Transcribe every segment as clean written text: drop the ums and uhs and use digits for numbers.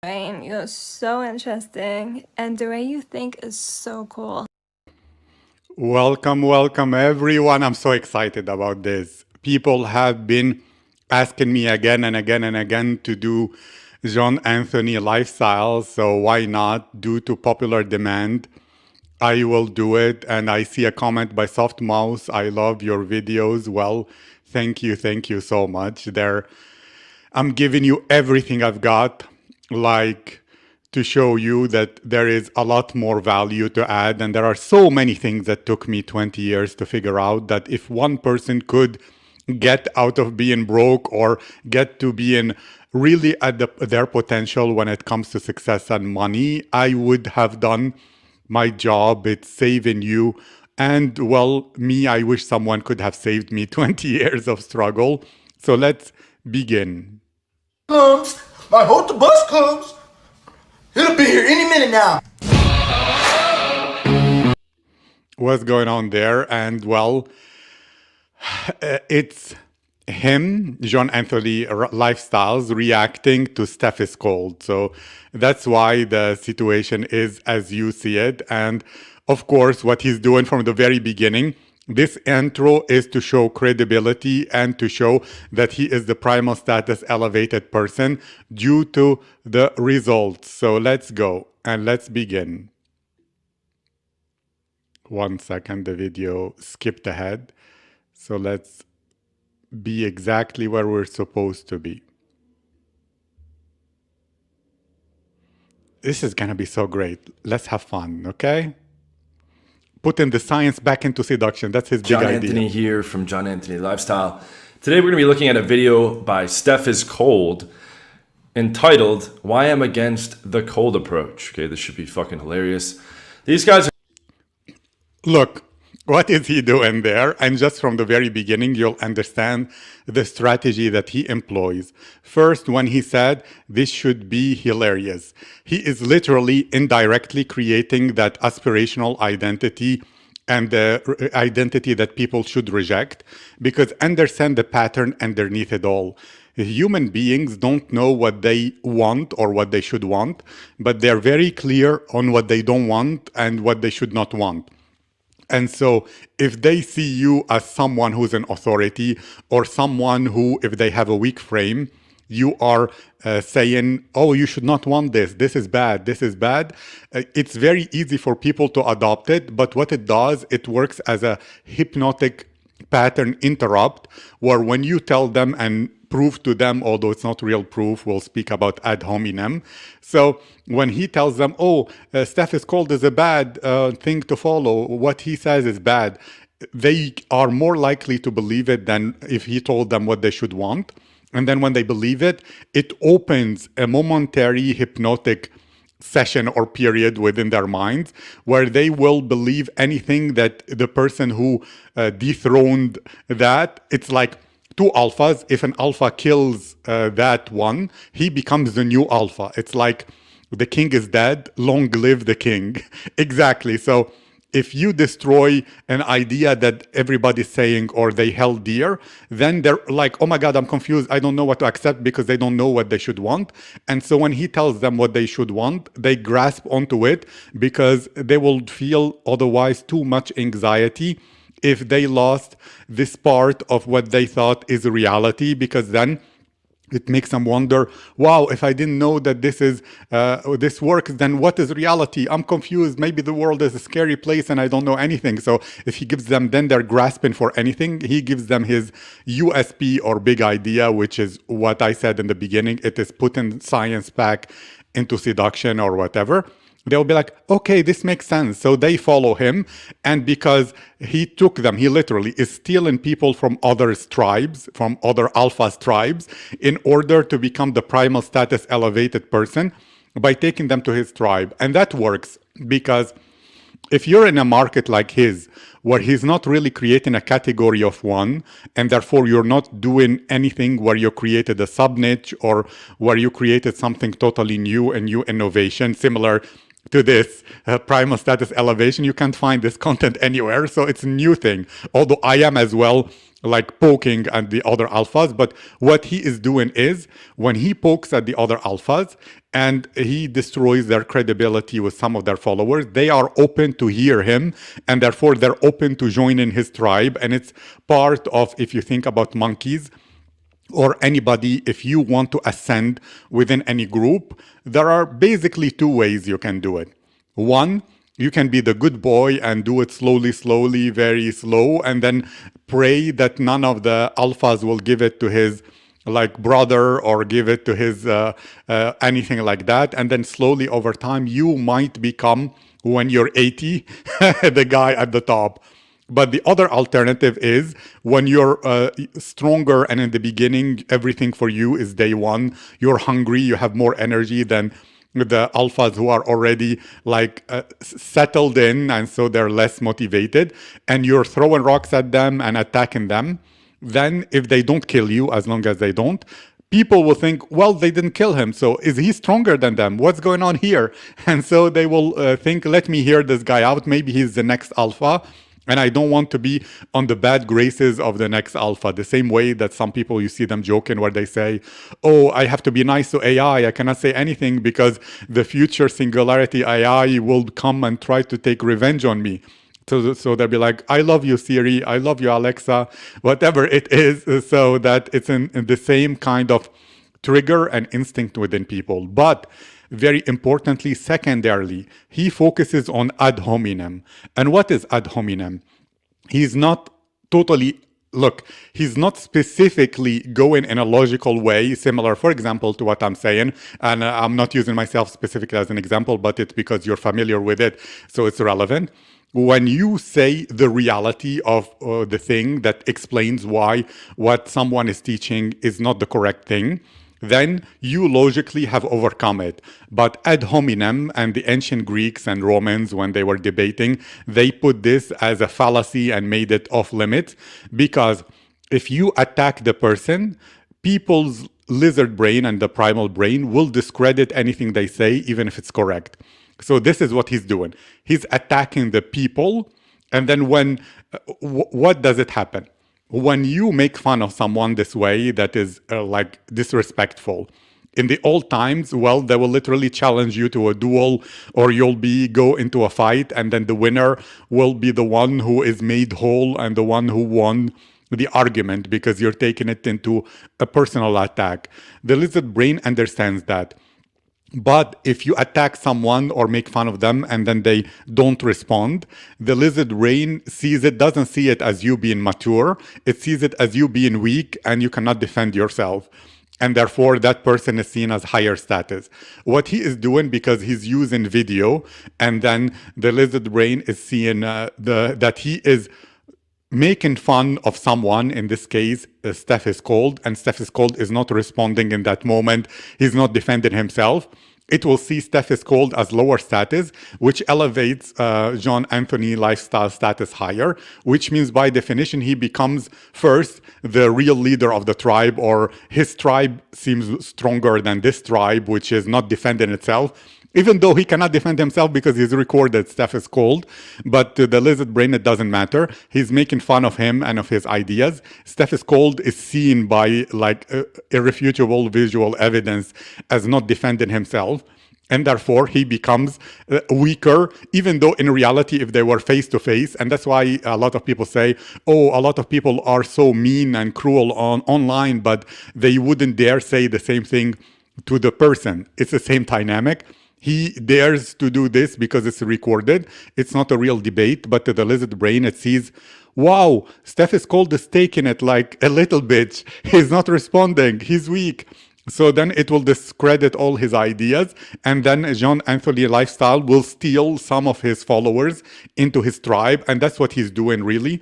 Ryan, you're so interesting, and the way you think is so cool. Welcome, welcome everyone. I'm so excited about this. People have been asking me again and again and again to do John Anthony lifestyle, so why not? Due to popular demand, I will do it. And I see a comment by Soft Mouse. I love your videos. Well, thank you so much. I'm giving you everything I've got, like to show you that there is a lot more value to add. And there are so many things that took me 20 years to figure out that if one person could get out of being broke or get to being really at their potential when it comes to success and money, I would have done my job. It's saving you. And well, me, I wish someone could have saved me 20 years of struggle. So let's begin. Comes. I hope the bus comes. It'll be here any minute now. What's going on there? And well, it's him, John Anthony Lifestyles, reacting to Steph is cold. So that's why the situation is as you see it. And of course, what he's doing from the very beginning, this intro is to show credibility and to show that he is the primal status elevated person due to the results. So let's go and let's begin. 1 second, the video skipped ahead. So let's be exactly where we're supposed to be. This is gonna be so great. Let's have fun, okay? Putting the science back into seduction. That's his big idea. John Anthony here from John Anthony Lifestyle. Today we're going to be looking at a video by Steph is Cold entitled Why I'm Against the Cold Approach. Okay, this should be fucking hilarious. These guys are... Look, what is he doing there? And just from the very beginning, you'll understand the strategy that he employs. First, when he said this should be hilarious, he is literally indirectly creating that aspirational identity and the identity that people should reject, because understand the pattern underneath it all. Human beings don't know what they want or what they should want, but they're very clear on what they don't want and what they should not want. And so if they see you as someone who's an authority or someone who, if they have a weak frame, you are saying, oh, you should not want this. This is bad. This is bad. It's very easy for people to adopt it. But what it does, it works as a hypnotic pattern interrupt, where when you tell them and prove to them, although it's not real proof, we'll speak about ad hominem. So when he tells them, oh, Steph is cold is a bad thing to follow, what he says is bad, they are more likely to believe it than if he told them what they should want. And then when they believe it, it opens a momentary hypnotic session or period within their minds where they will believe anything that the person who dethroned that. It's like two alphas. If an alpha kills that one, he becomes the new alpha. It's like the king is dead, long live the king. Exactly. So if you destroy an idea that everybody's saying or they held dear, then they're like, oh my God, I'm confused. I don't know what to accept, because they don't know what they should want. And so when he tells them what they should want, they grasp onto it, because they will feel otherwise too much anxiety if they lost this part of what they thought is reality, because then it makes them wonder, wow, if I didn't know that this works, then what is reality? I'm confused. Maybe the world is a scary place and I don't know anything. So if he gives them, then they're grasping for anything. He gives them his USP or big idea, which is what I said in the beginning. It is putting science back into seduction or whatever. They'll be like, okay, this makes sense. So they follow him. And because he took them, he literally is stealing people from other tribes, from other alpha tribes, in order to become the primal status elevated person by taking them to his tribe. And that works, because if you're in a market like his, where he's not really creating a category of one, and therefore you're not doing anything where you created a sub niche or where you created something totally new, and new innovation, similar to this primal status elevation, you can't find this content anywhere. So it's a new thing. Although I am as well like poking at the other alphas. But what he is doing is when he pokes at the other alphas and he destroys their credibility with some of their followers, they are open to hear him, and therefore they're open to join in his tribe. And it's part of, if you think about monkeys or anybody, if you want to ascend within any group, there are basically two ways you can do it. One, you can be the good boy and do it slowly, very slow, and then pray that none of the alphas will give it to his like brother or give it to his anything like that. And then slowly over time, you might become, when you're 80, the guy at the top. But the other alternative is when you're stronger and in the beginning, everything for you is day one. You're hungry, you have more energy than the alphas who are already like settled in, and so they're less motivated, and you're throwing rocks at them and attacking them. Then if they don't kill you, as long as they don't, people will think, well, they didn't kill him, so is he stronger than them? What's going on here? And so they will think, let me hear this guy out. Maybe he's the next alpha. And I don't want to be on the bad graces of the next alpha. The same way that some people, you see them joking where they say, oh, I have to be nice to AI. I cannot say anything because the future singularity AI will come and try to take revenge on me. So they'll be like, I love you, Siri. I love you, Alexa, whatever it is, so that it's in the same kind of trigger and instinct within people. But very importantly, secondarily, he focuses on ad hominem. And what is ad hominem? He's not totally, look, he's not specifically going in a logical way, similar, for example, to what I'm saying. And I'm not using myself specifically as an example, but it's because you're familiar with it, so it's relevant. When you say the reality of the thing that explains why what someone is teaching is not the correct thing, then you logically have overcome it. But ad hominem, and the ancient Greeks and Romans, when they were debating, they put this as a fallacy and made it off limits, because if you attack the person, people's lizard brain and the primal brain will discredit anything they say, even if it's correct. So this is what he's doing. He's attacking the people, and then what does it happen? When you make fun of someone this way, that is like disrespectful, in the old times, well, they will literally challenge you to a duel, or you'll go into a fight, and then the winner will be the one who is made whole and the one who won the argument, because you're taking it into a personal attack. The lizard brain understands that. But if you attack someone or make fun of them and then they don't respond, the lizard brain doesn't see it as you being mature. It sees it as you being weak and you cannot defend yourself. And therefore, that person is seen as higher status. What he is doing, because he's using video, and then the lizard brain is seeing that he is making fun of someone, in this case, Steph is cold, and Steph is cold is not responding in that moment. He's not defending himself. It will see Steph is cold as lower status, which elevates John Anthony lifestyle status higher, which means by definition, he becomes first the real leader of the tribe, or his tribe seems stronger than this tribe, which is not defending itself. Even though he cannot defend himself because he's recorded Steph is cold, but to the lizard brain, it doesn't matter. He's making fun of him and of his ideas. Steph is cold is seen by like irrefutable visual evidence as not defending himself. And therefore, he becomes weaker, even though in reality, if they were face to face, and that's why a lot of people say, oh, a lot of people are so mean and cruel online, but they wouldn't dare say the same thing to the person. It's the same dynamic. He dares to do this because it's recorded. It's not a real debate, but to the lizard brain, it sees, wow, Steph is cold is taking it like a little bitch. He's not responding. He's weak. So then it will discredit all his ideas. And then John Anthony Lifestyle will steal some of his followers into his tribe. And that's what he's doing, really.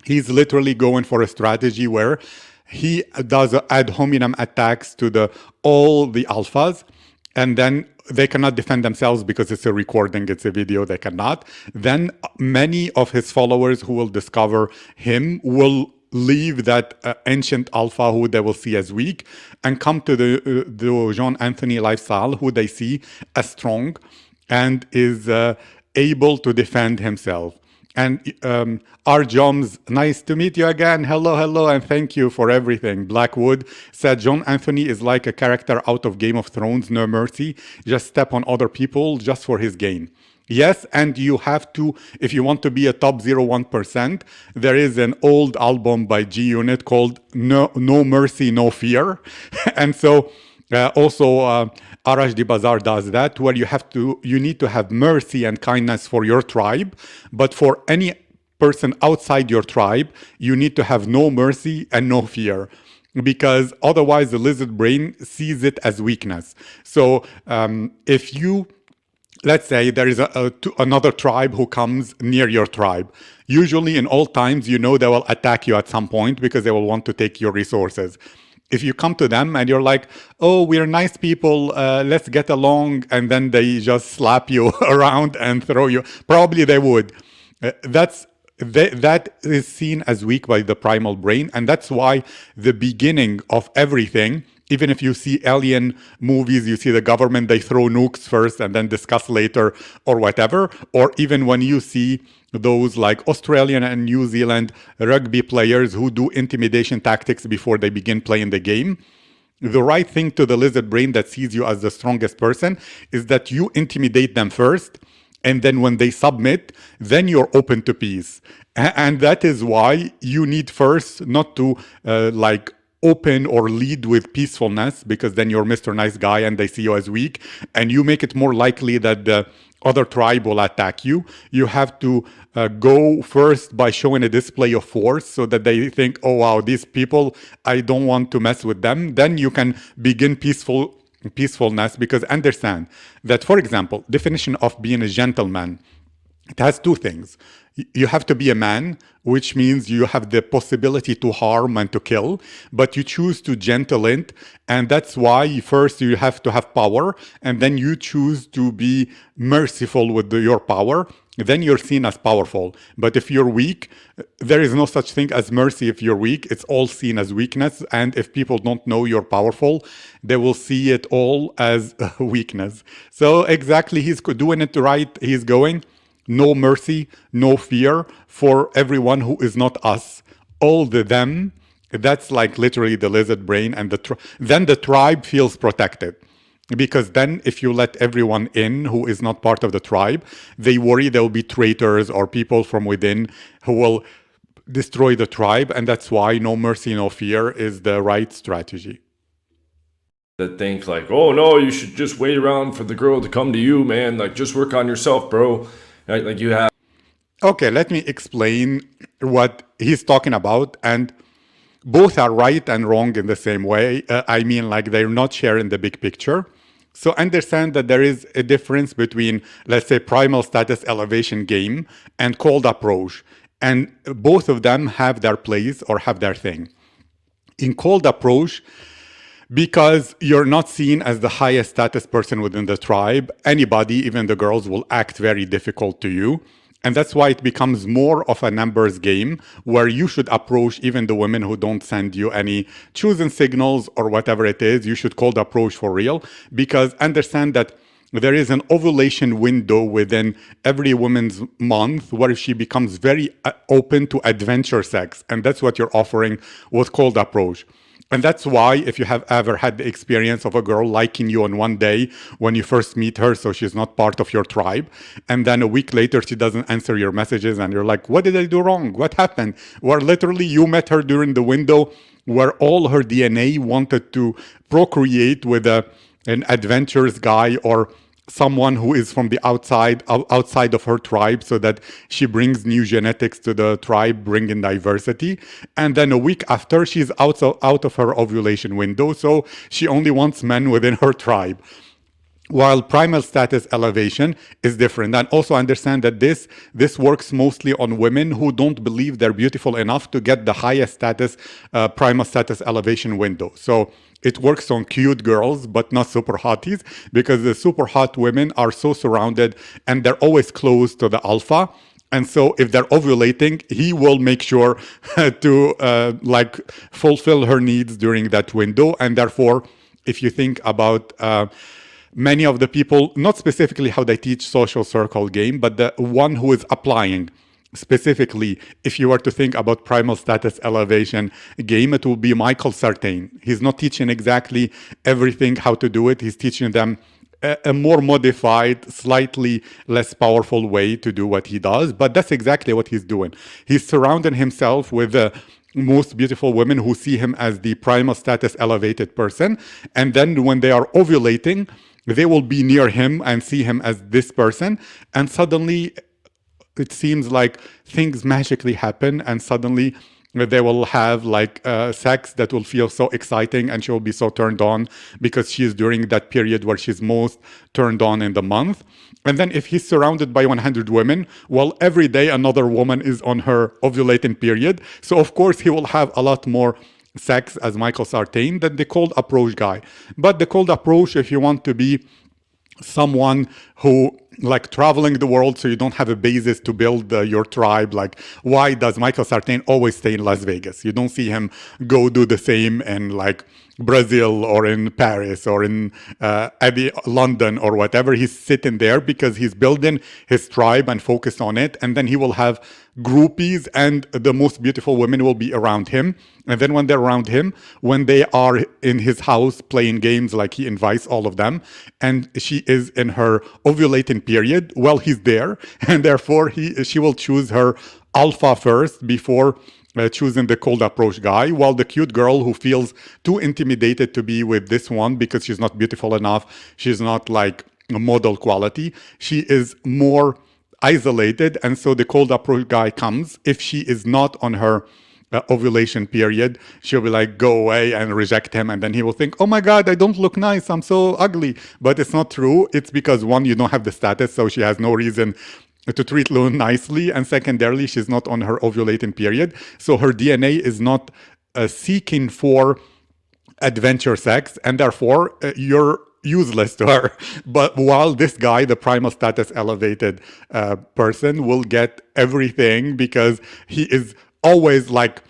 He's literally going for a strategy where he does ad hominem attacks to all the alphas. And then they cannot defend themselves because it's a recording, it's a video, they cannot. Then many of his followers who will discover him will leave that ancient alpha who they will see as weak and come to the John Anthony lifestyle who they see as strong and is able to defend himself. And Joms, nice to meet you again. Hello, hello, and thank you for everything. Blackwood said John Anthony is like a character out of Game of Thrones, no mercy, just step on other people just for his gain. Yes, and you have to, if you want to be a top 0.1%, there is an old album by G Unit called No Mercy, No Fear. And so also Arash Di Bazar does that, where you need to have mercy and kindness for your tribe, but for any person outside your tribe, you need to have no mercy and no fear, because otherwise the lizard brain sees it as weakness. So if you, let's say there is another tribe who comes near your tribe. Usually in all times, you know they will attack you at some point because they will want to take your resources. If you come to them and you're like, oh, we're nice people, let's get along, and then they just slap you around and throw you, probably they would. That is seen as weak by the primal brain, and that's why the beginning of everything, even if you see alien movies, you see the government, they throw nukes first and then discuss later or whatever, or even when you see those like Australian and New Zealand rugby players who do intimidation tactics before they begin playing the game, the right thing to the lizard brain that sees you as the strongest person is that you intimidate them first, and then when they submit, then you're open to peace. And that is why you need first not to open or lead with peacefulness, because then you're Mr. Nice Guy and they see you as weak, and you make it more likely that the other tribe will attack you. You have to go first by showing a display of force so that they think, oh wow, these people, I don't want to mess with them. Then you can begin peacefulness, because understand that, for example, definition of being a gentleman, it has two things. You have to be a man, which means you have the possibility to harm and to kill, but you choose to gentle it. And that's why first you have to have power, and then you choose to be merciful with your power. Then you're seen as powerful. But if you're weak, there is no such thing as mercy if you're weak. It's all seen as weakness. And if people don't know you're powerful, they will see it all as weakness. So exactly, he's doing it right. He's going, no mercy, no fear for everyone who is not us. All the them, that's like literally the lizard brain. And then the tribe feels protected. Because then if you let everyone in who is not part of the tribe, they worry there will be traitors or people from within who will destroy the tribe. And that's why no mercy, no fear is the right strategy. That think like, oh no, you should just wait around for the girl to come to you, man. Like, just work on yourself, bro. Like you have. Okay, let me explain what he's talking about. And both are right and wrong in the same way. I mean, like, they're not sharing the big picture. So understand that there is a difference between, let's say, primal status elevation game and cold approach. And both of them have their place or have their thing. In cold approach, because you're not seen as the highest status person within the tribe, anybody, even the girls, will act very difficult to you. And that's why it becomes more of a numbers game where you should approach even the women who don't send you any chosen signals or whatever it is. You should cold approach for real, because understand that there is an ovulation window within every woman's month where she becomes very open to adventure sex. And that's what you're offering with cold approach. And that's why if you have ever had the experience of a girl liking you on one day when you first meet her, so she's not part of your tribe, and then a week later she doesn't answer your messages and you're like, what did I do wrong? What happened? Where literally you met her during the window where all her DNA wanted to procreate with an adventurous guy or someone who is from the outside of her tribe, so that she brings new genetics to the tribe, bringing diversity. And then a week after, she's out of her ovulation window, so she only wants men within her tribe. While primal status elevation is different. And also understand that this works mostly on women who don't believe they're beautiful enough to get the highest status primal status elevation window. So it works on cute girls, but not super hotties, because the super hot women are so surrounded and they're always close to the alpha. And so if they're ovulating, he will make sure to fulfill her needs during that window. And therefore, if you think about many of the people, not specifically how they teach social circle game, but the one who is applying specifically, if you were to think about primal status elevation game, it will be Michael Sartain. He's not teaching exactly everything how to do it. He's teaching them a more modified, slightly less powerful way to do what he does. But that's exactly what he's doing. He's surrounding himself with the most beautiful women who see him as the primal status elevated person. And then when they are ovulating, they will be near him and see him as this person. And suddenly it seems like things magically happen, and suddenly they will have like sex that will feel so exciting, and she will be so turned on because she's during that period where she's most turned on in the month. And then if he's surrounded by 100 women, well, every day another woman is on her ovulating period. So of course he will have a lot more sex as Michael Sartain than the cold approach guy. But the cold approach, if you want to be someone who like traveling the world so you don't have a basis to build your tribe, like why does Michael Sartain always stay in Las Vegas? You don't see him go do the same in like Brazil or in Paris or in London or whatever. He's sitting there because he's building his tribe and focused on it, and then he will have groupies and the most beautiful women will be around him. And then when they're around him, when they are in his house playing games, like he invites all of them, and she is in her ovulating period, well, he's there, and therefore she will choose her alpha first before choosing the cold approach guy, while the cute girl who feels too intimidated to be with this one because she's not beautiful enough, she's not like a model quality, she is more isolated, and so the cold approach guy comes. If she is not on her ovulation period, she'll be like, go away, and reject him, and then he will think, oh my god, I don't look nice, I'm so ugly. But it's not true. It's because one, you don't have the status, so she has no reason to treat Loon nicely, and secondarily, she's not on her ovulating period, so her DNA is not seeking for adventure sex, and therefore you're useless to her. But while this guy, the primal status elevated person, will get everything because he is always like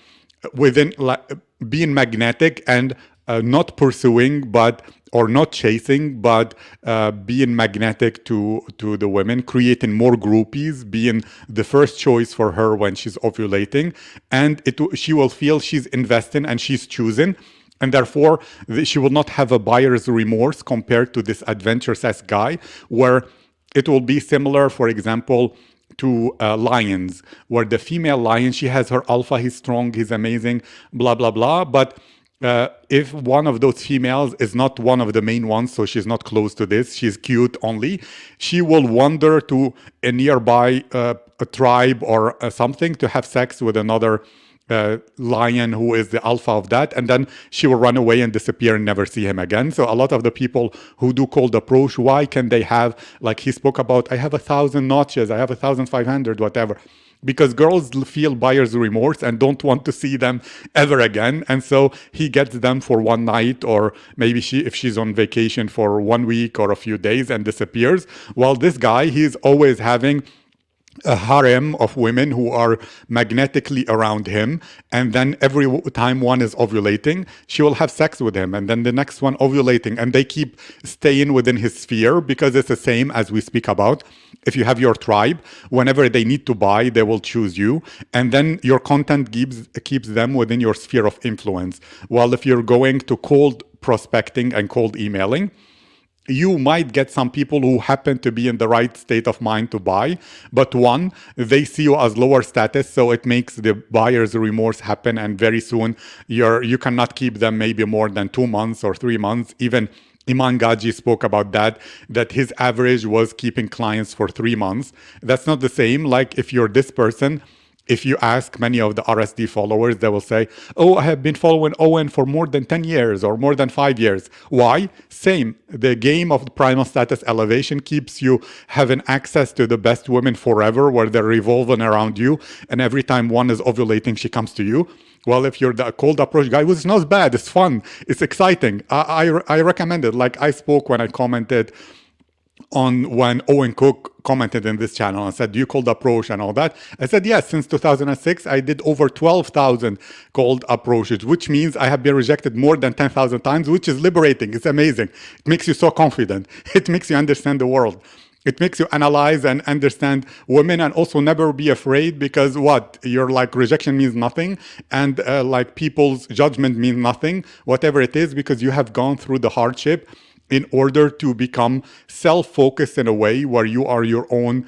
within, like being magnetic and not pursuing, but or not chasing, but being magnetic to the women, creating more groupies, being the first choice for her when she's ovulating, and she will feel she's investing and she's choosing. And therefore, she will not have a buyer's remorse compared to this adventure sex guy, where it will be similar, for example, to lions, where the female lion, she has her alpha, he's strong, he's amazing, blah, blah, blah. But if one of those females is not one of the main ones, so she's not close to this, she's cute only, she will wander to a nearby a tribe or something to have sex with another lion who is the alpha of that, and then she will run away and disappear and never see him again. So a lot of the people who do cold approach, why can they have, like he spoke about, I have 1,000 notches, I have 1,500, whatever, because girls feel buyer's remorse and don't want to see them ever again. And so he gets them for one night, or maybe if she's on vacation for 1 week or a few days, and disappears. While this guy, he's always having a harem of women who are magnetically around him, and then every time one is ovulating, she will have sex with him, and then the next one ovulating, and they keep staying within his sphere, because it's the same as we speak about. If you have your tribe, whenever they need to buy, they will choose you, and then your content keeps them within your sphere of influence. While if you're going to cold prospecting and cold emailing, you might get some people who happen to be in the right state of mind to buy, but one, they see you as lower status, so it makes the buyer's remorse happen, and very soon you cannot keep them maybe more than 2 months or 3 months. Even Iman Gaji spoke about that his average was keeping clients for 3 months. That's not the same. Like if you're this person, if you ask many of the RSD followers, they will say, oh, I have been following Owen for more than 10 years or more than 5 years. Why? Same. The game of primal status elevation keeps you having access to the best women forever, where they're revolving around you. And every time one is ovulating, she comes to you. Well, if you're the cold approach guy, which is not bad, it's fun, it's exciting. I recommend it. Like I spoke when I commented on when Owen Cook commented in this channel and said, do you cold approach and all that? I said, yes, since 2006, I did over 12,000 cold approaches, which means I have been rejected more than 10,000 times, which is liberating. It's amazing. It makes you so confident. It makes you understand the world. It makes you analyze and understand women, and also never be afraid, because what you're like, rejection means nothing, and like people's judgment means nothing, whatever it is, because you have gone through the hardship in order to become self-focused in a way where you are your own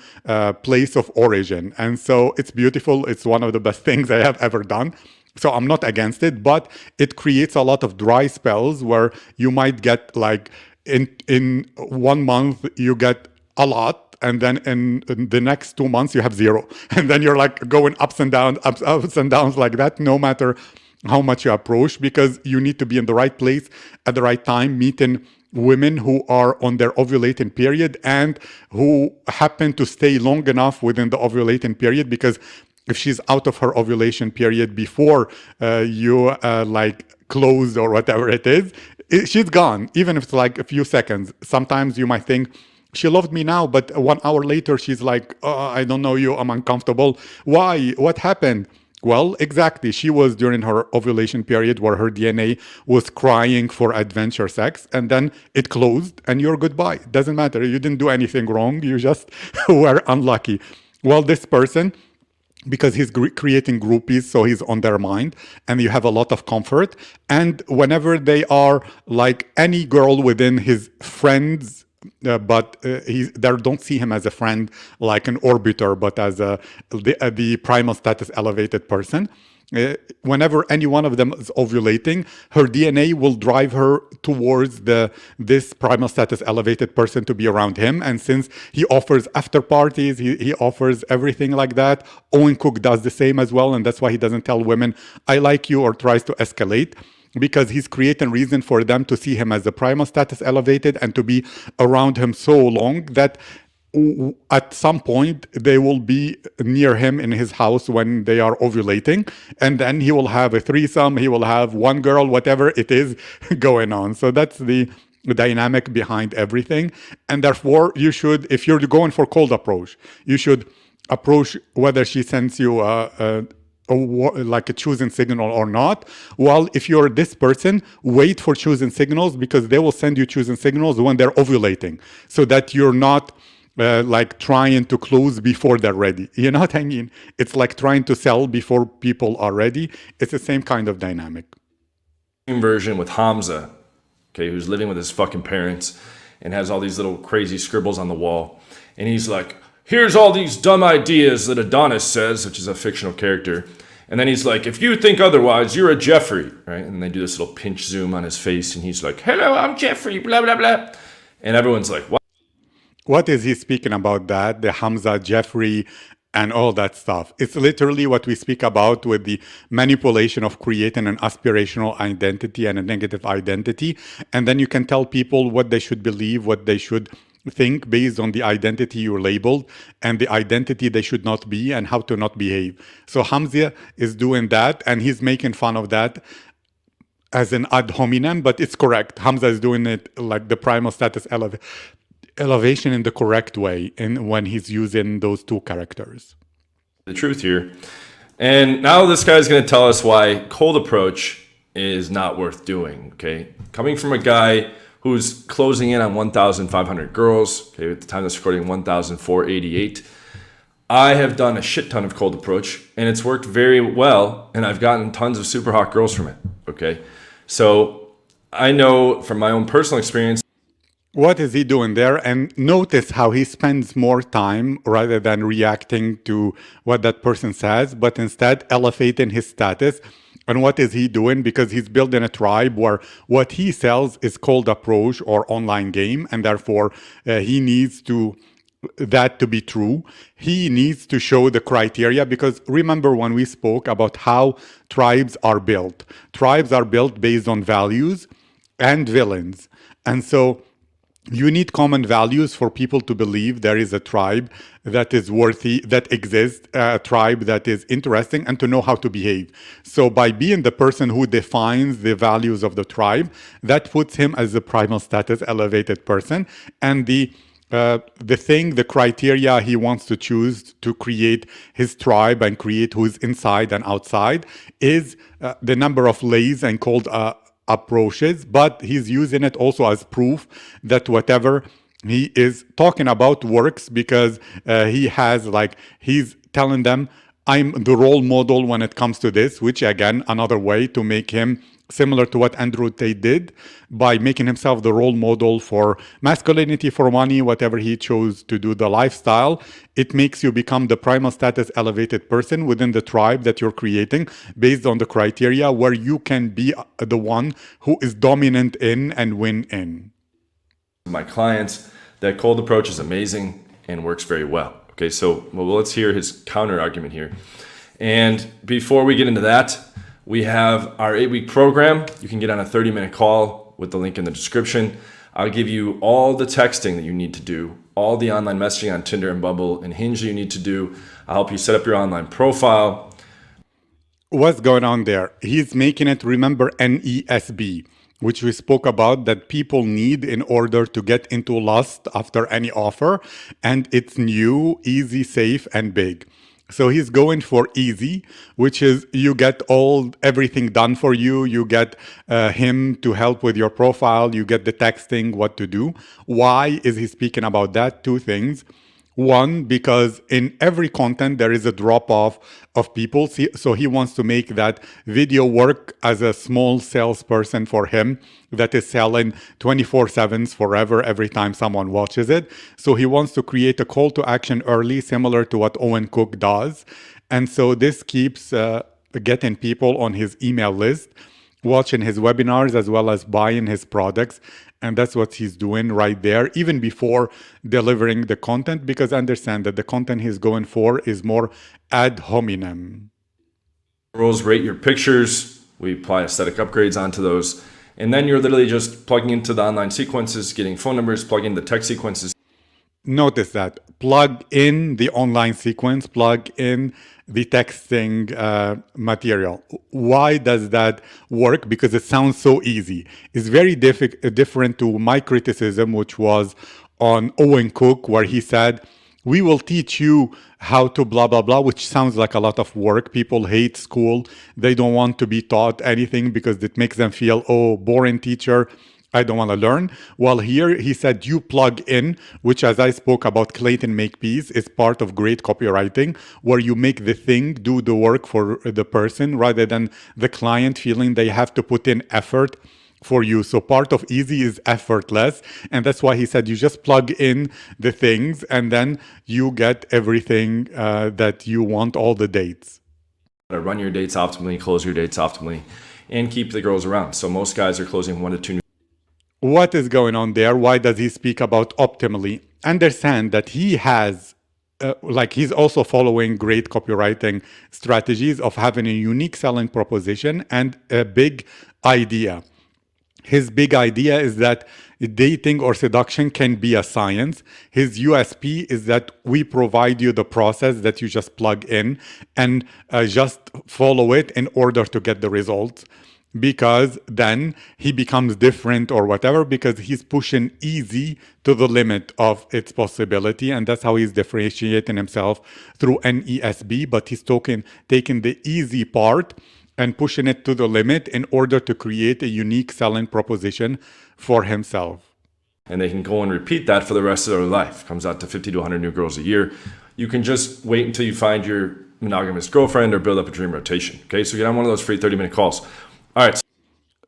place of origin. And so it's beautiful. It's one of the best things I have ever done. So I'm not against it, but it creates a lot of dry spells where you might get like in 1 month you get a lot, and then in the next 2 months you have zero, and then you're like going ups and downs, ups and downs like that, no matter how much you approach, because you need to be in the right place at the right time, meeting women who are on their ovulating period and who happen to stay long enough within the ovulating period, because if she's out of her ovulation period before you like closed or whatever it is, she's gone, even if it's like a few seconds. Sometimes you might think, she loved me now, but 1 hour later, she's like, oh, I don't know you, I'm uncomfortable. Why? What happened? Well, exactly. She was during her ovulation period where her DNA was crying for adventure sex, and then it closed and you're goodbye. Doesn't matter. You didn't do anything wrong. You just were unlucky. Well, this person, because he's creating groupies, so he's on their mind, and you have a lot of comfort. And whenever they are like any girl within his friends, but they don't see him as a friend, like an orbiter, but as the primal status elevated person. Whenever any one of them is ovulating, her DNA will drive her towards this primal status elevated person to be around him. And since he offers after parties, he offers everything like that. Owen Cook does the same as well, and that's why he doesn't tell women, I like you, or tries to escalate, because he's creating reason for them to see him as the primal status elevated and to be around him so long that at some point they will be near him in his house when they are ovulating, and then he will have a threesome, he will have one girl, whatever it is going on. So that's the dynamic behind everything. And therefore you should, if you're going for cold approach, you should approach whether she sends you like a choosing signal or not. Well, if you're this person, wait for choosing signals, because they will send you choosing signals when they're ovulating, so that you're not like trying to close before they're ready. You know what I mean? It's like trying to sell before people are ready. It's the same kind of dynamic. Version with Hamza, okay, who's living with his fucking parents and has all these little crazy scribbles on the wall. And he's like, here's all these dumb ideas that Adonis says, which is a fictional character. And then he's like, if you think otherwise, you're a Jeffrey, right? And they do this little pinch zoom on his face, and he's like, hello, I'm Jeffrey, blah, blah, blah. And everyone's like, what? What is he speaking about that? The Hamza, Jeffrey, and all that stuff. It's literally what we speak about with the manipulation of creating an aspirational identity and a negative identity. And then you can tell people what they should believe, what they should think based on the identity you're labeled and the identity they should not be and how to not behave. So Hamza is doing that, and he's making fun of that as an ad hominem, but it's correct. Hamza is doing it like the primal status elevation in the correct way, and when he's using those two characters. The truth here. And now this guy's going to tell us why cold approach is not worth doing, okay? Coming from a guy who's closing in on 1,500 girls, okay, at the time of this recording, 1,488. I have done a shit ton of cold approach, and it's worked very well, and I've gotten tons of super hot girls from it, okay? So I know from my own personal experience. What is he doing there? And notice how he spends more time rather than reacting to what that person says, but instead elevating his status. And what is he doing? Because he's building a tribe where what he sells is cold approach or online game, and therefore he needs that to be true. He needs to show the criteria, because remember when we spoke about how tribes are built. Tribes are built based on values and villains. And so you need common values for people to believe there is a tribe that is worthy, that exists, a tribe that is interesting, and to know how to behave. So by being the person who defines the values of the tribe, that puts him as a primal status elevated person. And the criteria he wants to choose to create his tribe and create who's inside and outside is the number of lays and cold approaches, but he's using it also as proof that whatever He is talking about works because he's telling them, I'm the role model when it comes to this, which again, another way to make him similar to what Andrew Tate did by making himself the role model for masculinity, for money, whatever he chose to do, the lifestyle. It makes you become the primal status elevated person within the tribe that you're creating based on the criteria where you can be the one who is dominant in and win in. My clients, that cold approach is amazing and works very well. Okay, so let's hear his counter argument here. And before we get into that, we have our 8-week program. You can get on a 30-minute call with the link in the description. I'll give you all the texting that you need to do, all the online messaging on Tinder and Bumble and Hinge that you need to do. I'll help you set up your online profile. What's going on there? He's making it, remember, NESB, which we spoke about, that people need in order to get into lust after any offer. And it's new, easy, safe, and big. So he's going for easy, which is you get everything done for you. You get him to help with your profile. You get the texting, what to do. Why is he speaking about that? Two things. One, because in every content, there is a drop-off of people. So he wants to make that video work as a small salesperson for him that is selling 24/7s forever every time someone watches it. So he wants to create a call to action early, similar to what Owen Cook does. And so this keeps getting people on his email list, watching his webinars, as well as buying his products. And that's what he's doing right there, even before delivering the content, because understand that the content he's going for is more ad hominem. Girls rate your pictures. We apply aesthetic upgrades onto those. And then you're literally just plugging into the online sequences, getting phone numbers, plugging the text sequences. Notice that. Plug in the online sequence, plug in the texting material. Why does that work? Because it sounds so easy. It's very different to my criticism, which was on Owen Cook, where he said, we will teach you how to blah, blah, blah, which sounds like a lot of work. People hate school. They don't want to be taught anything because it makes them feel, oh, boring teacher, I don't want to learn. Well, here he said you plug in, which, as I spoke about Clayton Makepeace, is part of great copywriting, where you make the thing do the work for the person rather than the client feeling they have to put in effort for you. So part of easy is effortless. And that's why he said you just plug in the things and then you get everything that you want, all the dates. Run your dates optimally, close your dates optimally, and keep the girls around. So most guys are closing 1 to 2. What is going on there? Why does he speak about optimally? Understand that he has, he's also following great copywriting strategies of having a unique selling proposition and a big idea. His big idea is that dating or seduction can be a science. His USP is that we provide you the process that you just plug in and just follow it in order to get the results. Because then he becomes different or whatever, because he's pushing easy to the limit of its possibility. And that's how he's differentiating himself through NESB. But he's taking the easy part and pushing it to the limit in order to create a unique selling proposition for himself. And they can go and repeat that for the rest of their life. Comes out to 50 to 100 new girls a year. You can just wait until you find your monogamous girlfriend or build up a dream rotation. Okay, so get on one of those free 30-minute calls. All right.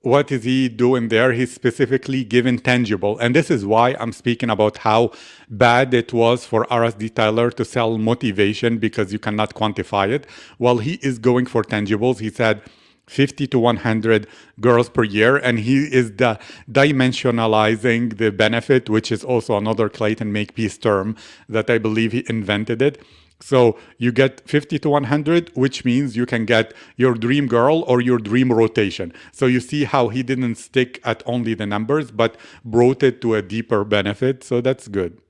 What is he doing there? He's specifically giving tangible. And this is why I'm speaking about how bad it was for RSD Tyler to sell motivation, because you cannot quantify it. Well, he is going for tangibles. He said 50 to 100 girls per year. And he is dimensionalizing the benefit, which is also another Clayton Makepeace term that I believe he invented it. So you get 50 to 100, which means you can get your dream girl or your dream rotation. So you see how he didn't stick at only the numbers, but brought it to a deeper benefit. So that's good.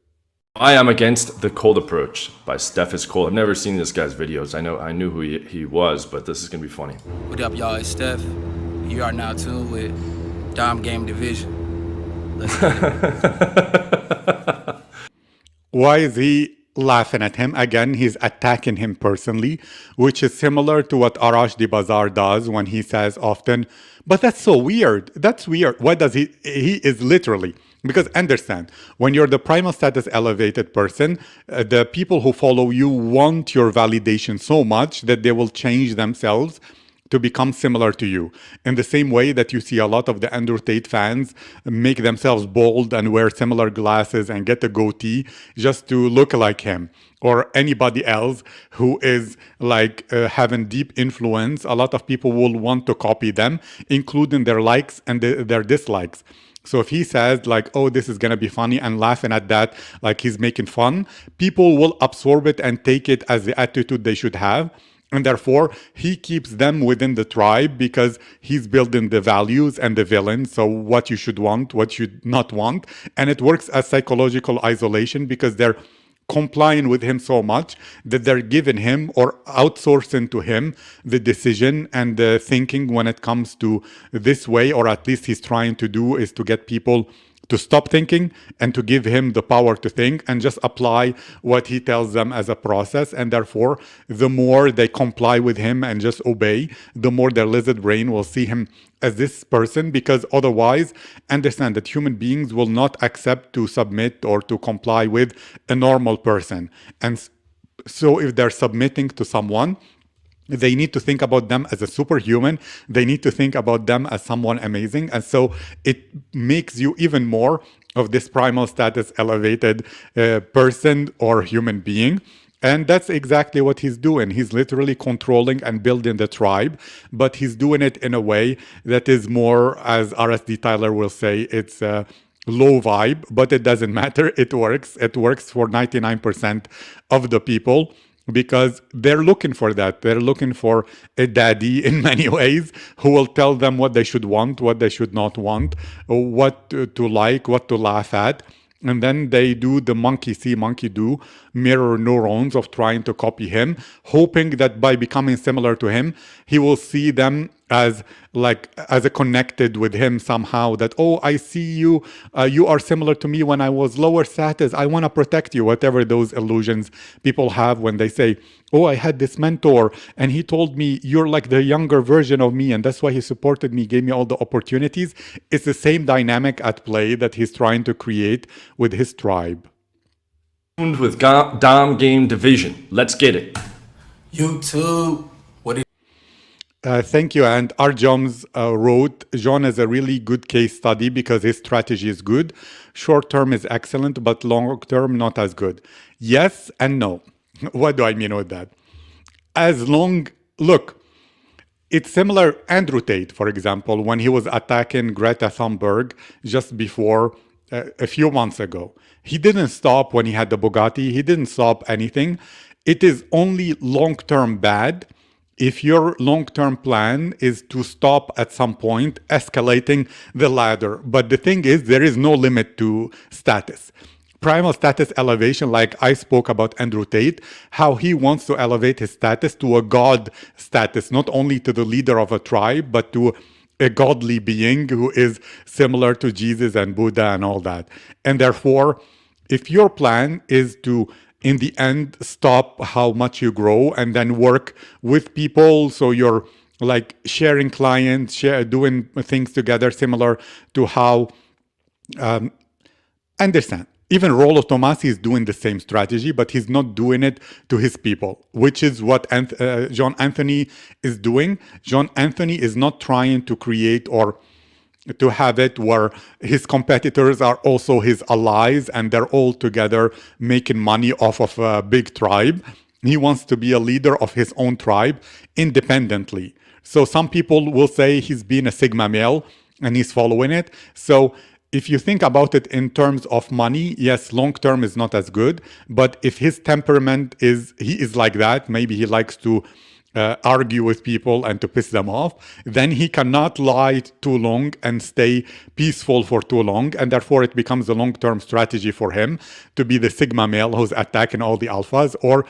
I am against the cold approach by Steph is Cold. I've never seen this guy's videos. I knew who he was, but this is going to be funny. What up, y'all? It's Steph. You are now tuned with Dom Game Division. Let's get it. Why is he laughing at him? Again, he's attacking him personally, which is similar to what Arash Dibazar does when he says often, but that's so weird. That's weird. What does he is literally Because understand, when you're the primal status elevated person, the people who follow you want your validation so much that they will change themselves to become similar to you. In the same way that you see a lot of the Andrew Tate fans make themselves bald and wear similar glasses and get a goatee just to look like him. Or anybody else who is like having deep influence, a lot of people will want to copy them, including their likes and their dislikes. So if he says like, oh, this is going to be funny and laughing at that, like he's making fun, people will absorb it and take it as the attitude they should have. And therefore, he keeps them within the tribe because he's building the values and the villains. So what you should want, what you not want. And it works as psychological isolation because they're complying with him so much that they're giving him or outsourcing to him the decision and the thinking when it comes to this way, or at least he's trying to do is to get people to stop thinking and to give him the power to think and just apply what he tells them as a process. And therefore, the more they comply with him and just obey, the more their lizard brain will see him as this person, because otherwise, understand that human beings will not accept to submit or to comply with a normal person. And so if they're submitting to someone, they need to think about them as a superhuman. They need to think about them as someone amazing. And so it makes you even more of this primal status elevated person or human being. And that's exactly what he's doing. He's literally controlling and building the tribe, but he's doing it in a way that is more, as RSD Tyler will say, it's low vibe, but it doesn't matter. It works. It works for 99% of the people, because they're looking for that. They're looking for a daddy in many ways who will tell them what they should want, what they should not want, what to like, what to laugh at. And then they do the monkey see, monkey do mirror neurons of trying to copy him, hoping that by becoming similar to him, he will see them as a connected with him somehow, that, oh, I see you, you are similar to me when I was lower status, I want to protect you, whatever those illusions people have when they say, oh, I had this mentor and he told me you're like the younger version of me and that's why he supported me, gave me all the opportunities. It's the same dynamic at play that he's trying to create with his tribe. With Dom Game Division. Let's get it. YouTube. What is Thank you. And R. Jones wrote, John is a really good case study because his strategy is good. Short term is excellent, but long term not as good. Yes and no. What do I mean with that? Look, it's similar. Andrew Tate, for example, when he was attacking Greta Thunberg just before a few months ago, he didn't stop when he had the Bugatti. He didn't stop anything. It is only long-term bad if your long-term plan is to stop at some point escalating the ladder. But the thing is, there is no limit to status. Primal status elevation, like I spoke about Andrew Tate, how he wants to elevate his status to a god status, not only to the leader of a tribe, but to a godly being who is similar to Jesus and Buddha and all that. And therefore, if your plan is to, in the end, stop how much you grow and then work with people, so you're like sharing clients, doing things together, similar to how, understand, even Rollo Tomassi is doing the same strategy, but he's not doing it to his people, which is what John Anthony is doing. John Anthony is not trying to create or to have it where his competitors are also his allies and they're all together making money off of a big tribe. He wants to be a leader of his own tribe independently. So some people will say he's being a Sigma male and he's following it. So if you think about it in terms of money, yes, long term is not as good. But if his temperament is, he is like that, maybe he likes to argue with people and to piss them off, then he cannot lie too long and stay peaceful for too long. And therefore it becomes a long-term strategy for him to be the Sigma male who's attacking all the alphas, or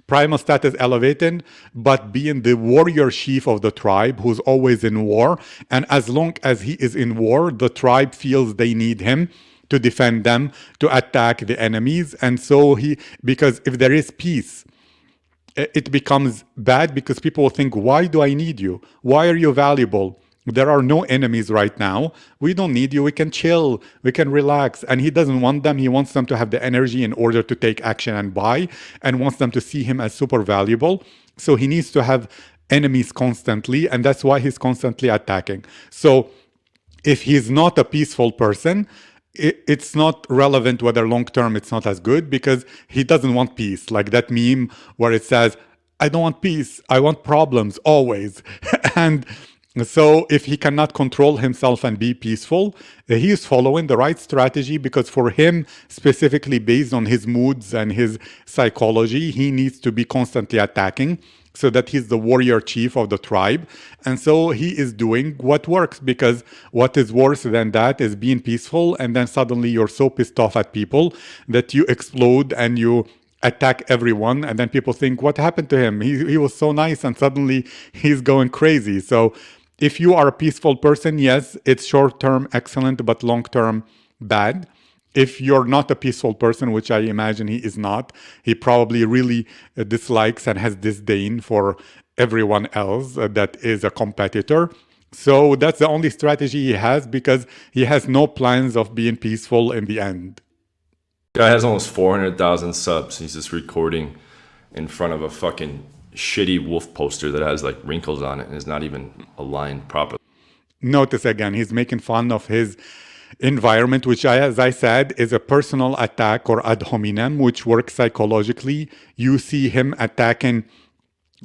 primal status elevating, but being the warrior chief of the tribe who's always in war. And as long as he is in war, the tribe feels they need him to defend them, to attack the enemies. And so because if there is peace, it becomes bad because people will think, why do I need you? Why are you valuable? There are no enemies right now. We don't need you. We can chill. We can relax. And he doesn't want them. He wants them to have the energy in order to take action and buy, and wants them to see him as super valuable. So he needs to have enemies constantly. And that's why he's constantly attacking. So if he's not a peaceful person, it's not relevant whether long term it's not as good, because he doesn't want peace. Like that meme where it says, I don't want peace. I want problems always. And so if he cannot control himself and be peaceful, he is following the right strategy, because for him, specifically based on his moods and his psychology, he needs to be constantly attacking so that he's the warrior chief of the tribe. And so he is doing what works, because what is worse than that is being peaceful and then suddenly you're so pissed off at people that you explode and you attack everyone, and then people think, what happened to him? He was so nice and suddenly he's going crazy. So if you are a peaceful person, yes, it's short-term excellent, but long-term bad. If you're not a peaceful person, which I imagine he is not, he probably really dislikes and has disdain for everyone else that is a competitor. So that's the only strategy he has, because he has no plans of being peaceful in the end. Guy has almost 400,000 subs. He's just recording in front of a fucking shitty wolf poster that has like wrinkles on it and is not even aligned properly. Notice again, he's making fun of his environment, which as I said, is a personal attack or ad hominem, which works psychologically. You see him attacking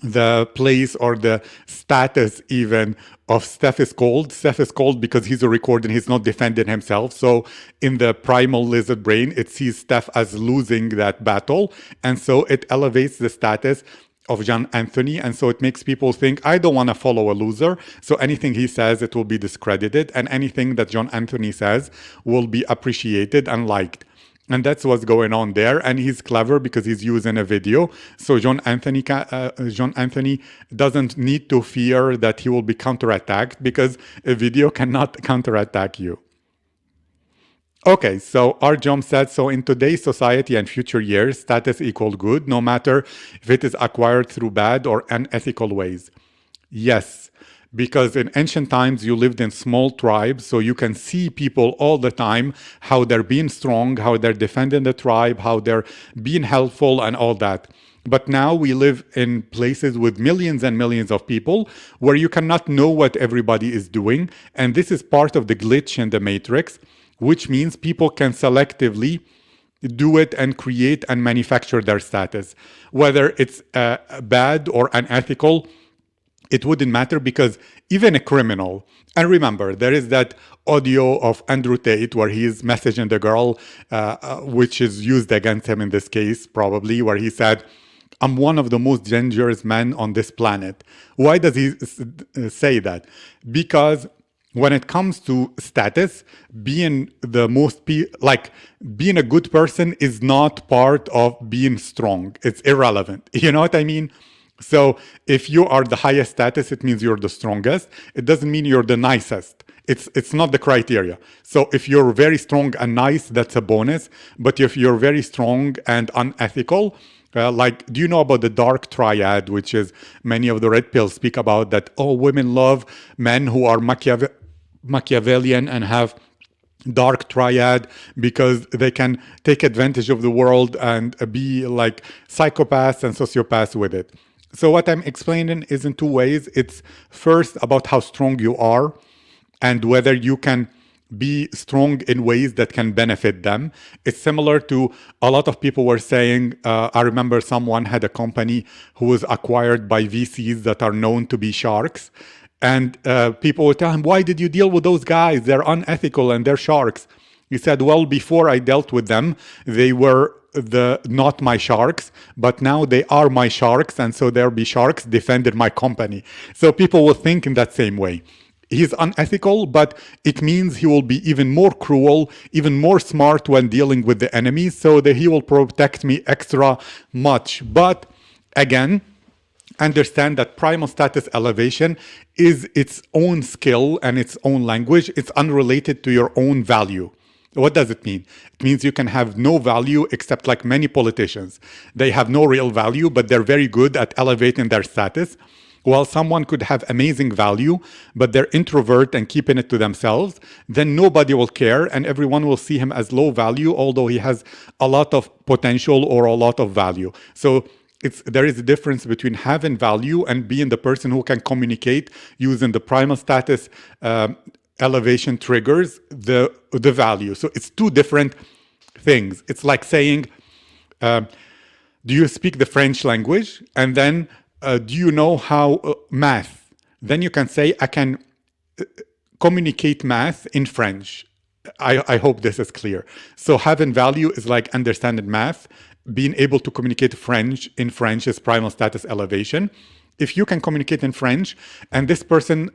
the place or the status even of Steph is cold. Steph is cold because he's a record and he's not defending himself. So in the primal lizard brain, it sees Steph as losing that battle. And so it elevates the status of John Anthony. And so it makes people think, I don't want to follow a loser. So anything he says, it will be discredited. And anything that John Anthony says will be appreciated and liked. And that's what's going on there. And he's clever because he's using a video. So John Anthony doesn't need to fear that he will be counterattacked, because a video cannot counterattack you. Okay, so Arjom said, so in today's society and future years, status equal good, no matter if it is acquired through bad or unethical ways. Yes, because in ancient times you lived in small tribes, so you can see people all the time, how they're being strong, how they're defending the tribe, how they're being helpful and all that. But now we live in places with millions and millions of people where you cannot know what everybody is doing. And this is part of the glitch in the matrix, which means people can selectively do it and create and manufacture their status. Whether it's bad or unethical, it wouldn't matter, because even a criminal, and remember, there is that audio of Andrew Tate where he is messaging the girl, which is used against him in this case, probably, where he said, I'm one of the most dangerous men on this planet. Why does he say that? Because when it comes to status, being the most, being a good person is not part of being strong. It's irrelevant. You know what I mean? So if you are the highest status, it means you're the strongest. It doesn't mean you're the nicest. It's not the criteria. So if you're very strong and nice, that's a bonus. But if you're very strong and unethical, do you know about the dark triad, which is many of the red pills speak about, that, oh, women love men who are Machiavellian and have dark triad because they can take advantage of the world and be like psychopaths and sociopaths with it. So what I'm explaining is in two ways. It's first about how strong you are and whether you can be strong in ways that can benefit them. It's similar to a lot of people were saying, I remember someone had a company who was acquired by VCs that are known to be sharks. And people would tell him, why did you deal with those guys? They're unethical and they're sharks. He said, well, before I dealt with them, they were not my sharks, but now they are my sharks, and so there'll be sharks defended my company. So people will think in that same way. He's unethical, but it means he will be even more cruel, even more smart when dealing with the enemy, so that he will protect me extra much. But again, understand that primal status elevation is its own skill and its own language. It's unrelated to your own value. What does it mean? It means you can have no value, except like many politicians. They have no real value, but they're very good at elevating their status. While someone could have amazing value, but they're introvert and keeping it to themselves, then nobody will care and everyone will see him as low value, although he has a lot of potential or a lot of value. So there is a difference between having value and being the person who can communicate using the primal status elevation triggers the value. So it's two different things. It's like saying, do you speak the French language? And then do you know how math? Then you can say, I can communicate math in French. I hope this is clear. So having value is like understanding math. Being able to communicate French in French is primal status elevation. If you can communicate in French and this person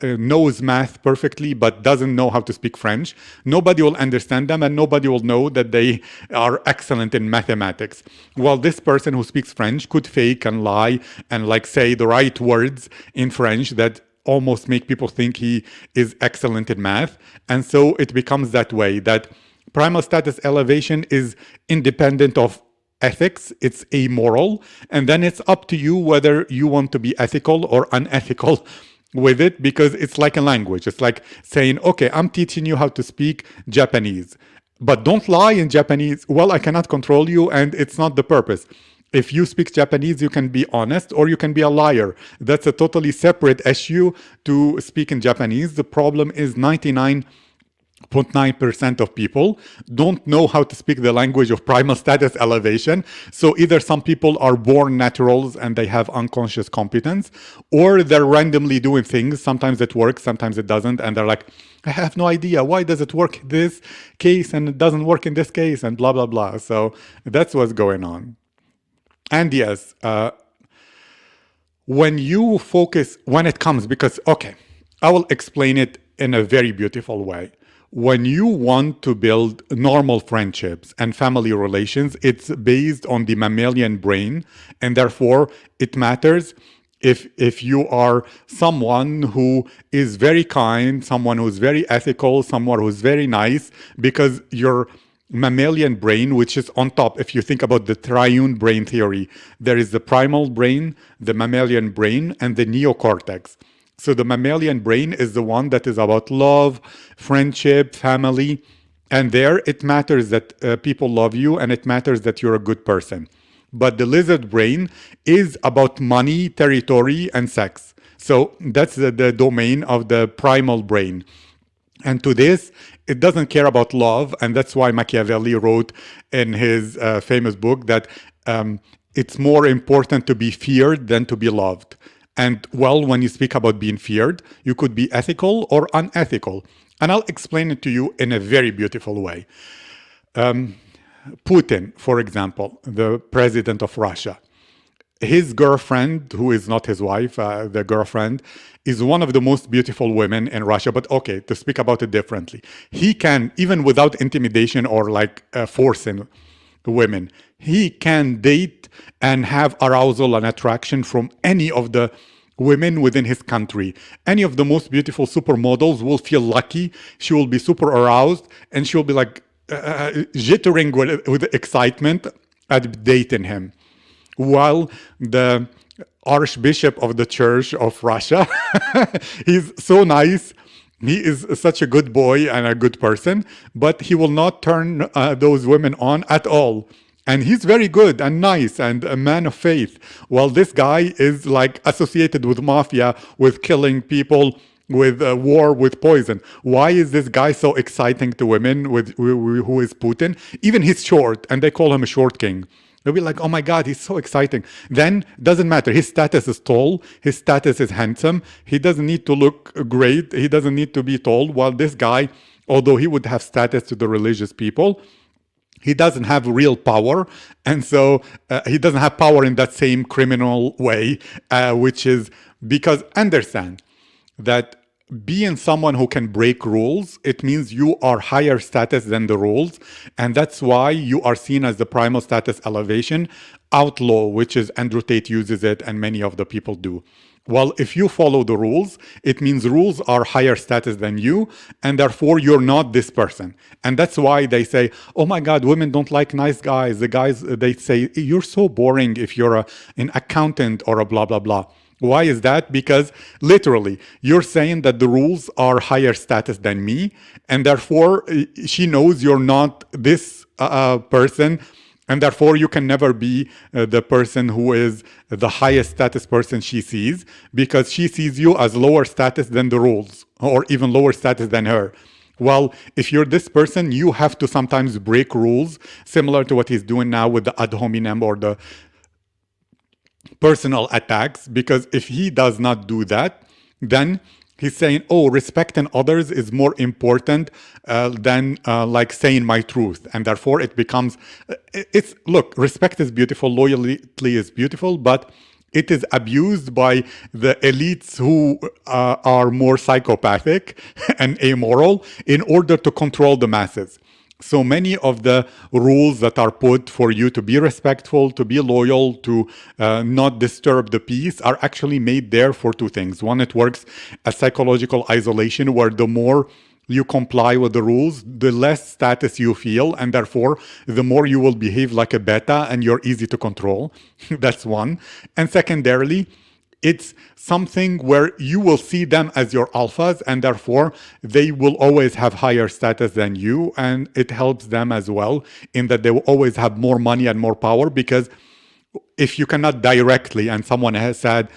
knows math perfectly but doesn't know how to speak French, nobody will understand them and nobody will know that they are excellent in mathematics. While this person who speaks French could fake and lie and like say the right words in French that almost make people think he is excellent in math. And so it becomes that way, that primal status elevation is independent of ethics, it's amoral, and then it's up to you whether you want to be ethical or unethical with it, because it's like a language. It's like saying, okay, I'm teaching you how to speak Japanese, but don't lie in Japanese. Well, I cannot control you and it's not the purpose. If you speak Japanese, you can be honest or you can be a liar. That's a totally separate issue to speak in Japanese. The problem is 99.9% of people don't know how to speak the language of primal status elevation. So either some people are born naturals and they have unconscious competence, or they're randomly doing things. Sometimes it works, sometimes it doesn't. And they're like, I have no idea. Why does it work in this case and it doesn't work in this case and blah, blah, blah. So that's what's going on. And yes, when you focus, when it comes, because, okay, I will explain it in a very beautiful way. When you want to build normal friendships and family relations, it's based on the mammalian brain, and therefore it matters if you are someone who is very kind, someone who's very ethical, someone who's very nice, because your mammalian brain, which is on top. If you think about the triune brain theory, there is the primal brain, the mammalian brain, and the neocortex. So the mammalian brain is the one that is about love, friendship, family, and there it matters that people love you and it matters that you're a good person. But the lizard brain is about money, territory, and sex. So that's the domain of the primal brain. And to this, it doesn't care about love. And that's why Machiavelli wrote in his famous book that it's more important to be feared than to be loved. And well, when you speak about being feared, you could be ethical or unethical. And I'll explain it to you in a very beautiful way. Putin, for example, the president of Russia, his girlfriend, who is not his wife, the girlfriend, is one of the most beautiful women in Russia. But okay, to speak about it differently, he can, even without intimidation or like forcing women, he can date and have arousal and attraction from any of the women within his country. Any of the most beautiful supermodels will feel lucky. She will be super aroused and she will be like jittering with excitement at dating him. While the Archbishop of the Church of Russia, he's so nice. He is such a good boy and a good person, but he will not turn those women on at all. And he's very good and nice and a man of faith. While this guy is like associated with mafia, with killing people, with war, with poison. Why is this guy so exciting to women who is Putin? Even he's short and they call him a short king. They'll be like, oh my God, he's so exciting. Then doesn't matter. His status is tall. His status is handsome. He doesn't need to look great. He doesn't need to be tall. While this guy, although he would have status to the religious people, he doesn't have real power. And so he doesn't have power in that same criminal way, which is because understand that being someone who can break rules, it means you are higher status than the rules. And that's why you are seen as the primal status elevation outlaw, which is Andrew Tate uses it and many of the people do. Well, if you follow the rules, it means rules are higher status than you, and therefore you're not this person. And that's why they say, oh my God, women don't like nice guys. The guys, they say, you're so boring if you're an accountant or a blah, blah, blah. Why is that? Because literally, you're saying that the rules are higher status than me, and therefore she knows you're not this person, and therefore you can never be the person who is the highest status person she sees, because she sees you as lower status than the rules, or even lower status than her. Well, if you're this person, you have to sometimes break rules, similar to what he's doing now with the ad hominem or the personal attacks, because if he does not do that, then he's saying, oh, respecting others is more important than like saying my truth. And therefore it becomes, look, respect is beautiful, loyalty is beautiful, but it is abused by the elites who are more psychopathic and amoral in order to control the masses. So many of the rules that are put for you to be respectful, to be loyal, to not disturb the peace are actually made there for two things. One, it works as psychological isolation, where the more you comply with the rules, the less status you feel, and therefore the more you will behave like a beta and you're easy to control. That's one. And secondarily, it's something where you will see them as your alphas, and therefore they will always have higher status than you, and it helps them as well in that they will always have more money and more power, because if you cannot directly, and someone has said,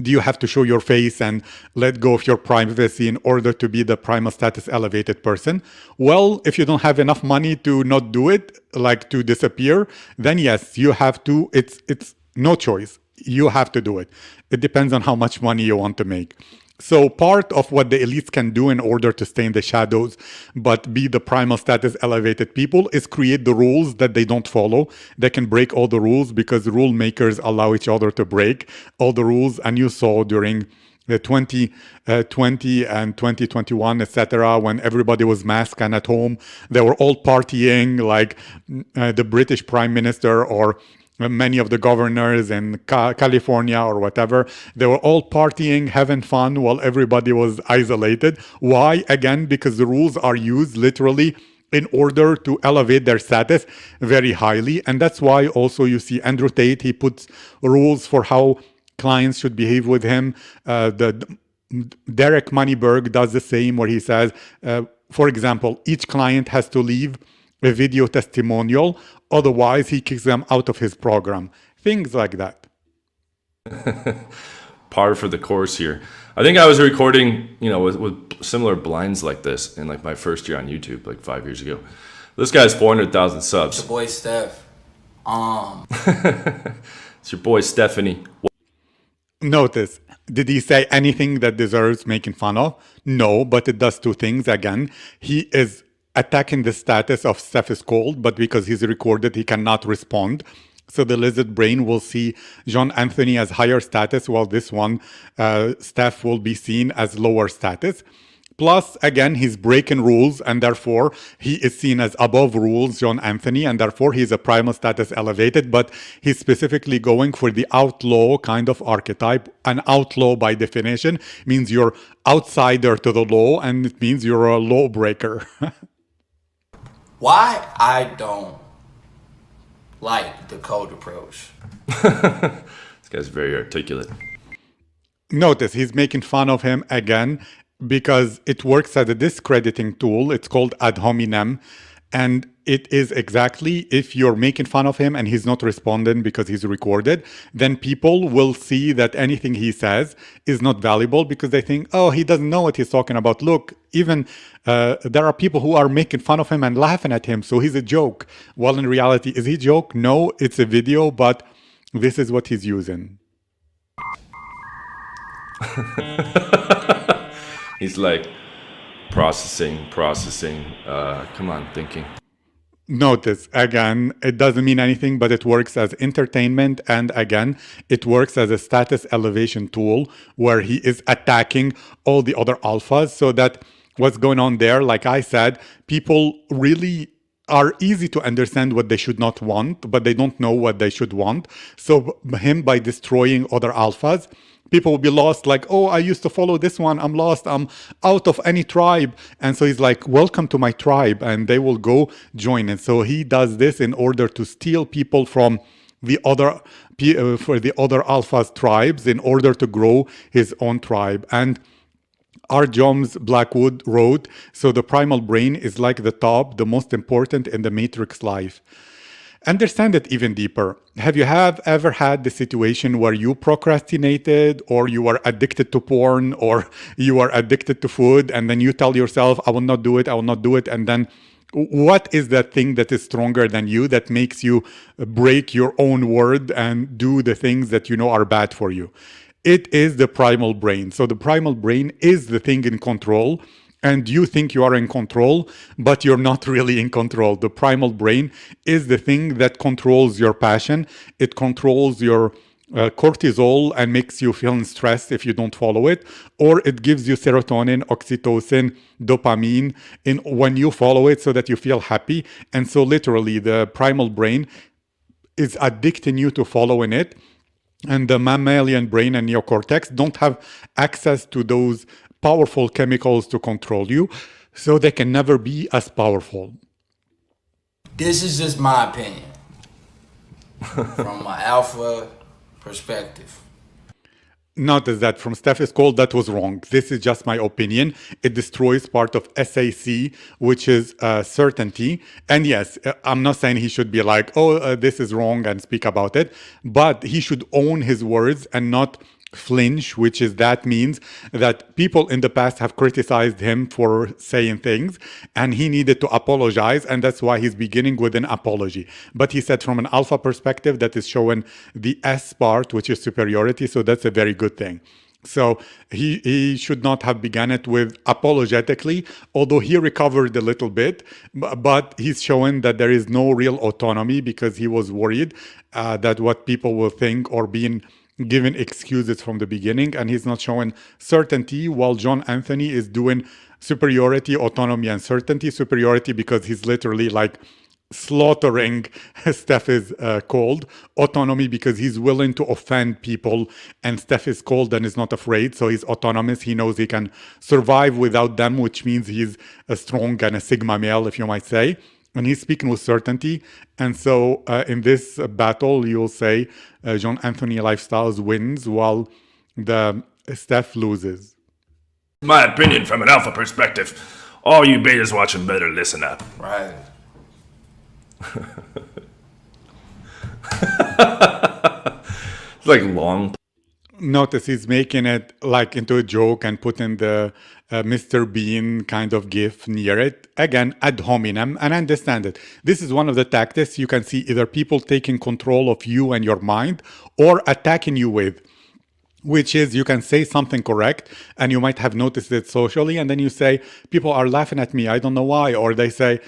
do you have to show your face and let go of your privacy in order to be the primal status elevated person? Well, if you don't have enough money to not do it, like to disappear, then yes, you have to. It's no choice. You have to do it. It depends on how much money you want to make. So part of what the elites can do in order to stay in the shadows but be the primal status elevated people is create the rules that they don't follow. They can break all the rules because rule makers allow each other to break all the rules. And you saw during the 2020 and 2021, etc., when everybody was masked and at home, they were all partying, like the British Prime Minister or many of the governors in California or whatever. They were all partying, having fun while everybody was isolated. Why? Again, because the rules are used literally in order to elevate their status very highly. And that's why also you see Andrew Tate, he puts rules for how clients should behave with him. Derek Moneyberg does the same, where he says, for example, each client has to leave a video testimonial, otherwise he kicks them out of his program. Things like that. Par for the course here. I think I was recording, with similar blinds like this in like my first year on YouTube, like 5 years ago. This guy has 400,000 subs. Your boy Steph. It's your boy Stephanie. Notice, did he say anything that deserves making fun of? No, but it does two things. Again, he is attacking the status of Steph is cold, but because he's recorded, he cannot respond. So the lizard brain will see John Anthony as higher status, while this one, Steph, will be seen as lower status. Plus, again, he's breaking rules, and therefore he is seen as above rules, John Anthony, and therefore he's a primal status elevated, but he's specifically going for the outlaw kind of archetype. An outlaw, by definition, means you're outsider to the law, and it means you're a lawbreaker. Why I don't like the cold approach. This guy's very articulate. Notice, he's making fun of him again, because it works as a discrediting tool. It's called ad hominem. And it is exactly, if you're making fun of him and he's not responding because he's recorded, then people will see that anything he says is not valuable, because they think, oh, he doesn't know what he's talking about. Look, even there are people who are making fun of him and laughing at him, so he's a joke. Well, in reality, is he a joke? No, it's a video, but this is what he's using. He's like processing. Come on, thinking. Notice, again, it doesn't mean anything, but it works as entertainment. And again, it works as a status elevation tool where he is attacking all the other alphas, so that what's going on there, like I said, people really are easy to understand what they should not want, but they don't know what they should want. So him, by destroying other alphas, people will be lost, like, oh, I used to follow this one, I'm lost, I'm out of any tribe. And so he's like, welcome to my tribe, and they will go join it. So he does this in order to steal people from the other for the other alpha's tribes in order to grow his own tribe. And R. Jones Blackwood wrote, so the primal brain is like the top, the most important in the matrix life. Understand it even deeper. Have you ever had the situation where you procrastinated, or you are addicted to porn, or you are addicted to food, and then you tell yourself, I will not do it, I will not do it, and then what is that thing that is stronger than you that makes you break your own word and do the things that you know are bad for you? It is the primal brain. So the primal brain is the thing in control, and you think you are in control, but you're not really in control. The primal brain is the thing that controls your passion. It controls your cortisol and makes you feel stressed if you don't follow it, or it gives you serotonin, oxytocin, dopamine when you follow it so that you feel happy. And so literally the primal brain is addicting you to following it. And the mammalian brain and neocortex don't have access to those powerful chemicals to control you, so they can never be as powerful. This is just my opinion from my alpha perspective. Notice that from Steph is Cold, that was wrong. This is just my opinion. It destroys part of SAC, which is certainty. And yes, I'm not saying he should be like, oh, this is wrong and speak about it, but he should own his words and not flinch, which is that means that people in the past have criticized him for saying things and he needed to apologize, and that's why he's beginning with an apology. But he said from an alpha perspective that is showing the S part, which is superiority, so that's a very good thing. So he should not have begun it with apologetically, although he recovered a little bit, but he's showing that there is no real autonomy because he was worried that what people will think, or being given excuses from the beginning, and he's not showing certainty, while John Anthony is doing superiority, autonomy, and certainty. Superiority because he's literally like slaughtering Steph is Cold. Autonomy because he's willing to offend people, and Steph is Cold and is not afraid, so he's autonomous. He knows he can survive without them, which means he's a strong and a sigma male, if you might say. And he's speaking with certainty. And so in this battle, you'll say John Anthony Lifestyles wins while the Steph loses. My opinion from an alpha perspective. All you betas watching better listen up. Right. It's like long. Notice he's making it like into a joke and putting the Mr. Bean kind of gif near it. Again, ad hominem, and I understand it. This is one of the tactics you can see either people taking control of you and your mind or attacking you with, which is you can say something correct and you might have noticed it socially, and then you say, people are laughing at me, I don't know why. Or they say,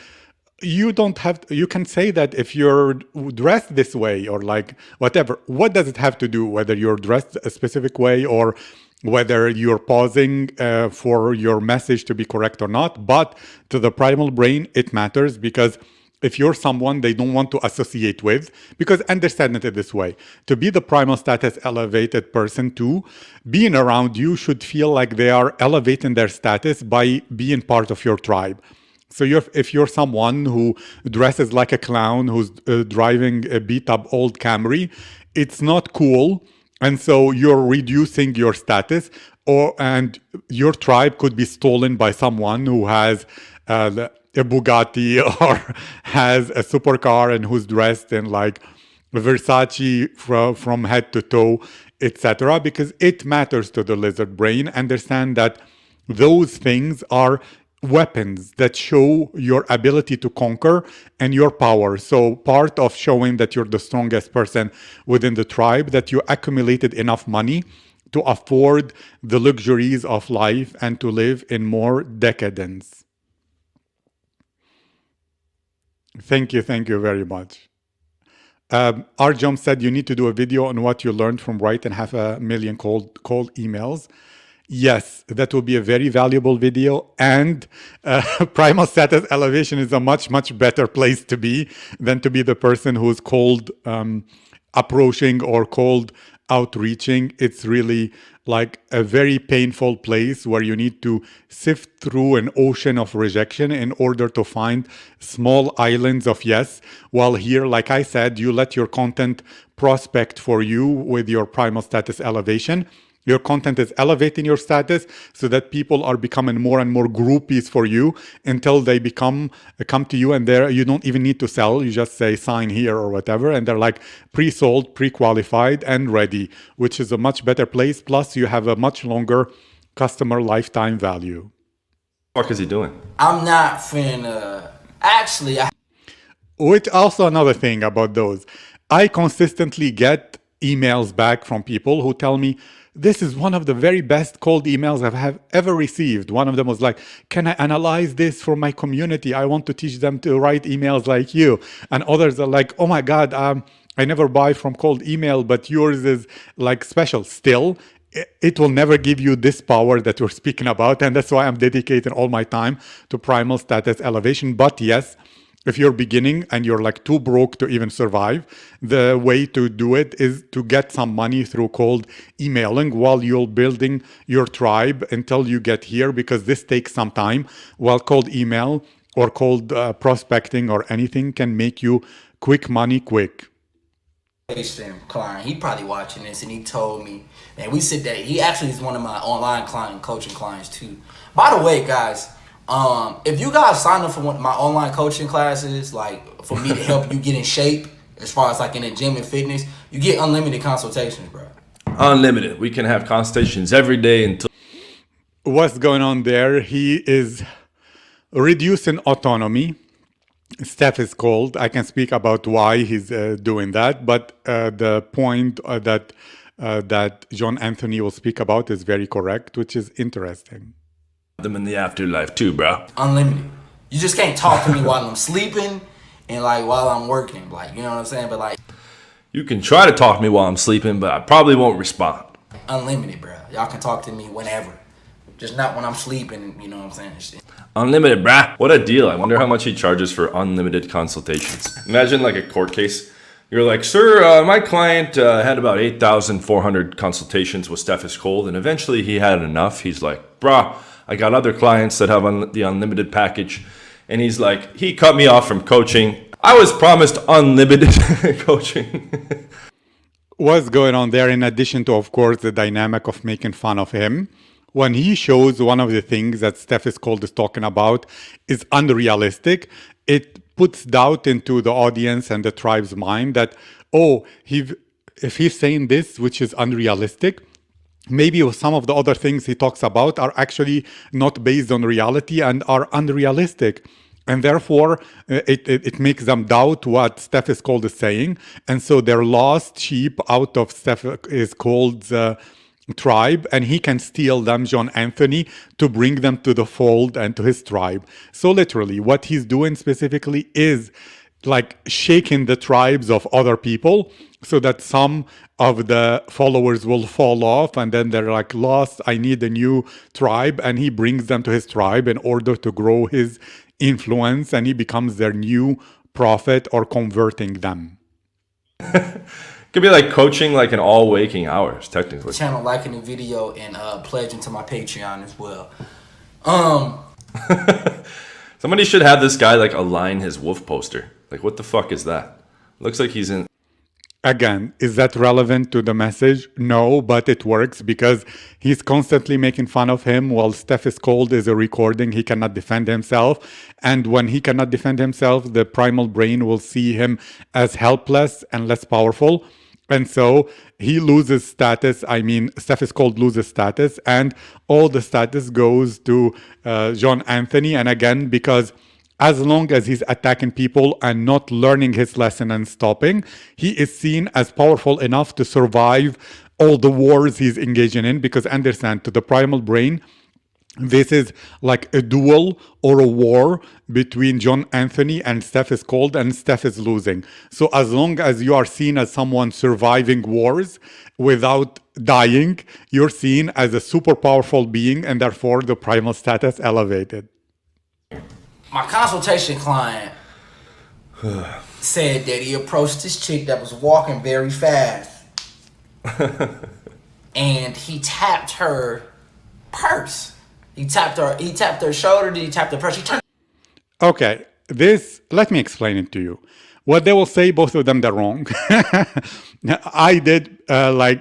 you don't have to, you can say that if you're dressed this way, or like whatever. What does it have to do whether you're dressed a specific way or whether you're pausing for your message to be correct or not? But to the primal brain, it matters, because if you're someone they don't want to associate with, because understand it this way, to be the primal status elevated person too, being around you should feel like they are elevating their status by being part of your tribe. So if you're someone who dresses like a clown, who's driving a beat-up old Camry, it's not cool. And so you're reducing your status, and your tribe could be stolen by someone who has a Bugatti or has a supercar and who's dressed in like Versace from head to toe, etc. Because it matters to the lizard brain. Understand that those things are weapons that show your ability to conquer and your power. So part of showing that you're the strongest person within the tribe, that you accumulated enough money to afford the luxuries of life and to live in more decadence. Thank you very much. Arjum said you need to do a video on what you learned from writing 500,000 cold emails. Yes, that will be a very valuable video, and primal status elevation is a much better place to be than to be the person who's cold approaching or cold outreaching. It's really like a very painful place where you need to sift through an ocean of rejection in order to find small islands of yes. While here, like I said, you let your content prospect for you with your primal status elevation. Your content is elevating your status so that people are becoming more and more groupies for you until they come to you, and there you don't even need to sell. You just say sign here or whatever, and they're like pre-sold, pre-qualified, and ready, which is a much better place. Plus, you have a much longer customer lifetime value. What the fuck is he doing? I'm not finna. Actually, Which also another thing about those, I consistently get emails back from people who tell me, this is one of the very best cold emails I have ever received. One of them was like, can I analyze this for my community? I want to teach them to write emails like you. And others are like, oh my God, I never buy from cold email, but yours is like special. Still, it will never give you this power that we're speaking about. And that's why I'm dedicating all my time to primal status elevation. But yes, if you're beginning and you're like too broke to even survive, the way to do it is to get some money through cold emailing while you're building your tribe until you get here, because this takes some time, while cold email or cold prospecting or anything can make you quick money quick. Client, he probably watching this, and he told me, and we sit there. He actually is one of my online client coaching clients too. By the way, guys, if you guys sign up for one of my online coaching classes, like for me to help you get in shape, as far as like in the gym and fitness, you get unlimited consultations, bro. Unlimited. We can have consultations every day until. What's going on there? He is reducing autonomy. Steph is cold. I can speak about why he's doing that, but the point that John Anthony will speak about is very correct, which is interesting. Them in the afterlife too, bro. Unlimited. You just can't talk to me while I'm sleeping and like while I'm working, like, you know what I'm saying? But like, You can try to talk to me while I'm sleeping, but I probably won't respond. unlimited, bro. Y'all can talk to me whenever, just not when I'm sleeping. You know what I'm saying? Unlimited, bruh. What a deal. I wonder how much he charges for unlimited consultations. Imagine like a court case. You're like, sir, my client had about 8,400 consultations with Steph is Cold, and eventually he had enough. He's like, bruh, I got other clients that have the unlimited package. And he's like, he cut me off from coaching. I was promised unlimited coaching. What's going on there, in addition to, of course, the dynamic of making fun of him? When he shows one of the things that Steph is Cold is talking about is unrealistic, it puts doubt into the audience and the tribe's mind that, oh, if he's saying this, which is unrealistic, maybe some of the other things he talks about are actually not based on reality and are unrealistic. And therefore, it makes them doubt what Steph is Cold is saying. And so they're lost sheep out of Steph is Cold's tribe, and he can steal them, John Anthony, to bring them to the fold and to his tribe. So literally, what he's doing specifically is like shaking the tribes of other people so that some of the followers will fall off, and then they're like, lost, I need a new tribe, and he brings them to his tribe in order to grow his influence, and he becomes their new prophet or converting them. Could be like coaching like in all waking hours, technically. Channel, liking the video, and pledging to my Patreon as well. Somebody should have this guy like align his wolf poster. Like, what the fuck is that? Looks like he's in. Again, is that relevant to the message? No, but it works because he's constantly making fun of him while Steph is Cold is a recording. He cannot defend himself. And when he cannot defend himself, the primal brain will see him as helpless and less powerful. And so he loses status. I mean, Steph is Cold loses status, and all the status goes to John Anthony. And again, because as long as he's attacking people and not learning his lesson and stopping, he is seen as powerful enough to survive all the wars he's engaging in. Because understand, to the primal brain, this is like a duel or a war between John Anthony and Steph is Cold, and Steph is losing. So as long as you are seen as someone surviving wars without dying, you're seen as a super powerful being, and therefore the primal status elevated. My consultation client said that he approached this chick that was walking very fast. And he tapped her purse. He tapped her shoulder, then he tapped her purse. He turned. Okay, let me explain it to you. What they will say, both of them, they're wrong. I did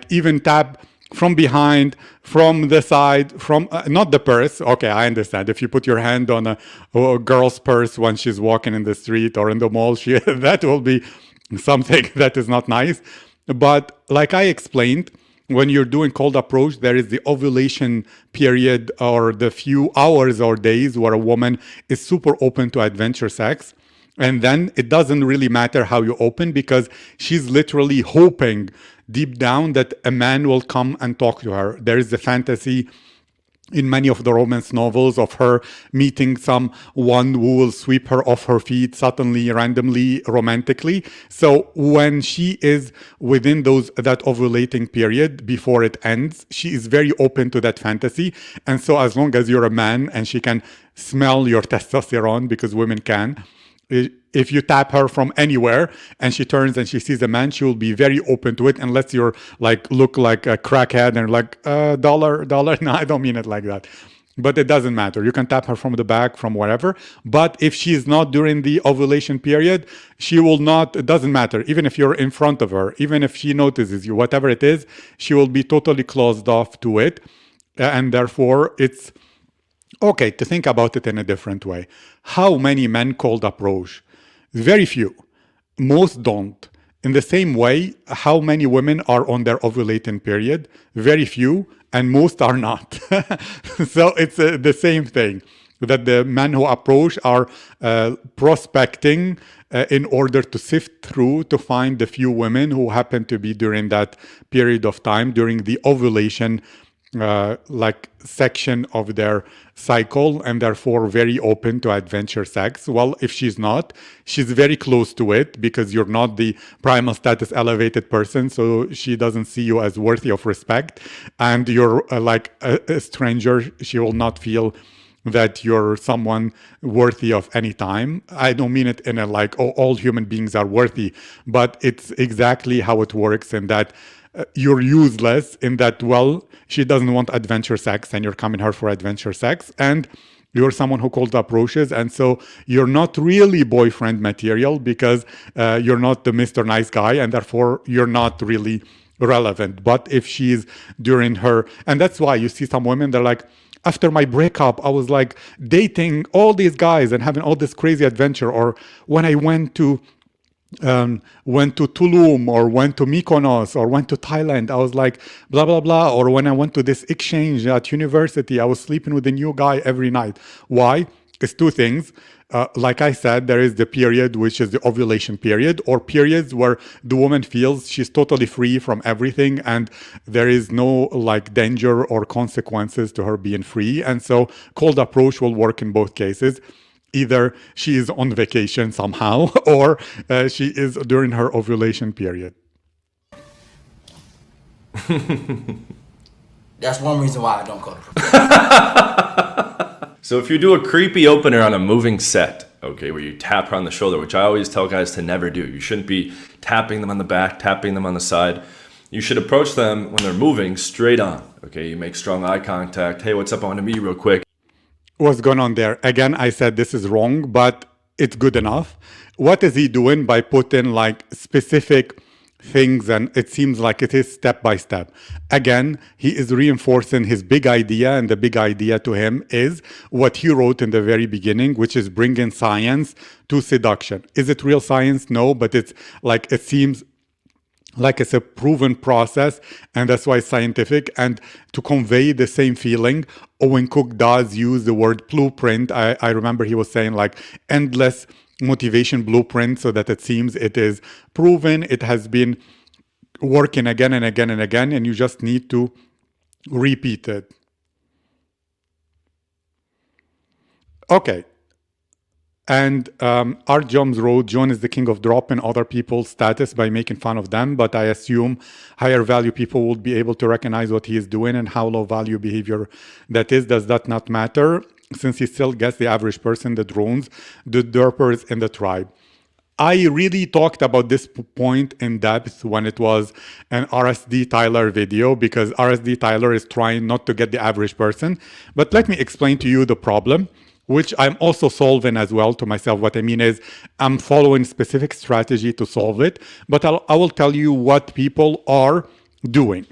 even tap from behind, from the side, from not the purse. Okay, I understand. If you put your hand on a girl's purse when she's walking in the street or in the mall, that will be something that is not nice. But like I explained, when you're doing cold approach, there is the ovulation period or the few hours or days where a woman is super open to adventure sex. And then it doesn't really matter how you open because she's literally hoping deep down that a man will come and talk to her. There is a fantasy in many of the romance novels of her meeting someone who will sweep her off her feet suddenly, randomly, romantically. So when she is within that ovulating period before it ends, she is very open to that fantasy. And so as long as you're a man and she can smell your testosterone, because women can, if you tap her from anywhere and she turns and she sees a man, she will be very open to it, unless you're look like a crackhead and dollar. No, I don't mean it like that. But it doesn't matter. You can tap her from the back, from wherever. But if she's not during the ovulation period, she will not, it doesn't matter. Even if you're in front of her, even if she notices you, whatever it is, she will be totally closed off to it. And therefore, it's okay to think about it in a different way. How many men cold approach? Very few. Most don't. In the same way, how many women are on their ovulating period? Very few, and most are not. So it's the same thing, that the men who approach are prospecting in order to sift through to find the few women who happen to be during that period of time, during the ovulation section of their cycle, and therefore very open to adventure sex. Well, if she's not, she's very close to it because you're not the primal status elevated person, so she doesn't see you as worthy of respect, and you're like a stranger. She will not feel that you're someone worthy of any time. I don't mean it in a all human beings are worthy, but it's exactly how it works, in that you're useless, in that, well, she doesn't want adventure sex and you're coming her for adventure sex, and you're someone who cold approaches, and so you're not really boyfriend material because you're not the Mr. Nice Guy, and therefore you're not really relevant. But if she's during her, and that's why you see some women, they're like, after my breakup, I was like dating all these guys and having all this crazy adventure, or when I went to Tulum, or went to Mykonos, or went to Thailand, I was like blah blah blah, or when I went to this exchange at university, I was sleeping with a new guy every night. Why? It's two things. Like I said, there is the period which is the ovulation period, or periods where the woman feels she's totally free from everything and there is no danger or consequences to her being free, and so cold approach will work in both cases. Either she is on vacation somehow, or she is during her ovulation period. That's one reason why I don't go to. So if you do a creepy opener on a moving set, okay, where you tap her on the shoulder, which I always tell guys to never do. You shouldn't be tapping them on the back, tapping them on the side. You should approach them when they're moving straight on. Okay, you make strong eye contact. Hey, what's up? I want to meet you real quick. What's going on there? Again, I said this is wrong, but it's good enough. What is he doing by putting specific things, and it seems like it is step by step? Again, he is reinforcing his big idea, and the big idea to him is what he wrote in the very beginning, which is bringing science to seduction. Is it real science? No, but it's it seems like it's a proven process, and that's why it's scientific. And to convey the same feeling, Owen Cook does use the word blueprint. I remember he was saying endless motivation blueprint, so that it seems it is proven, it has been working again and again and again, and you just need to repeat it. Okay. And Art Jones wrote, John is the king of dropping other people's status by making fun of them, but I assume higher value people would be able to recognize what he is doing and how low value behavior that is. Does that not matter? Since he still gets the average person, the drones, the derpers in the tribe. I really talked about this point in depth when it was an RSD Tyler video, because RSD Tyler is trying not to get the average person. But let me explain to you the problem, which I'm also solving as well to myself. What I mean is I'm following specific strategy to solve it, but I will tell you what people are doing.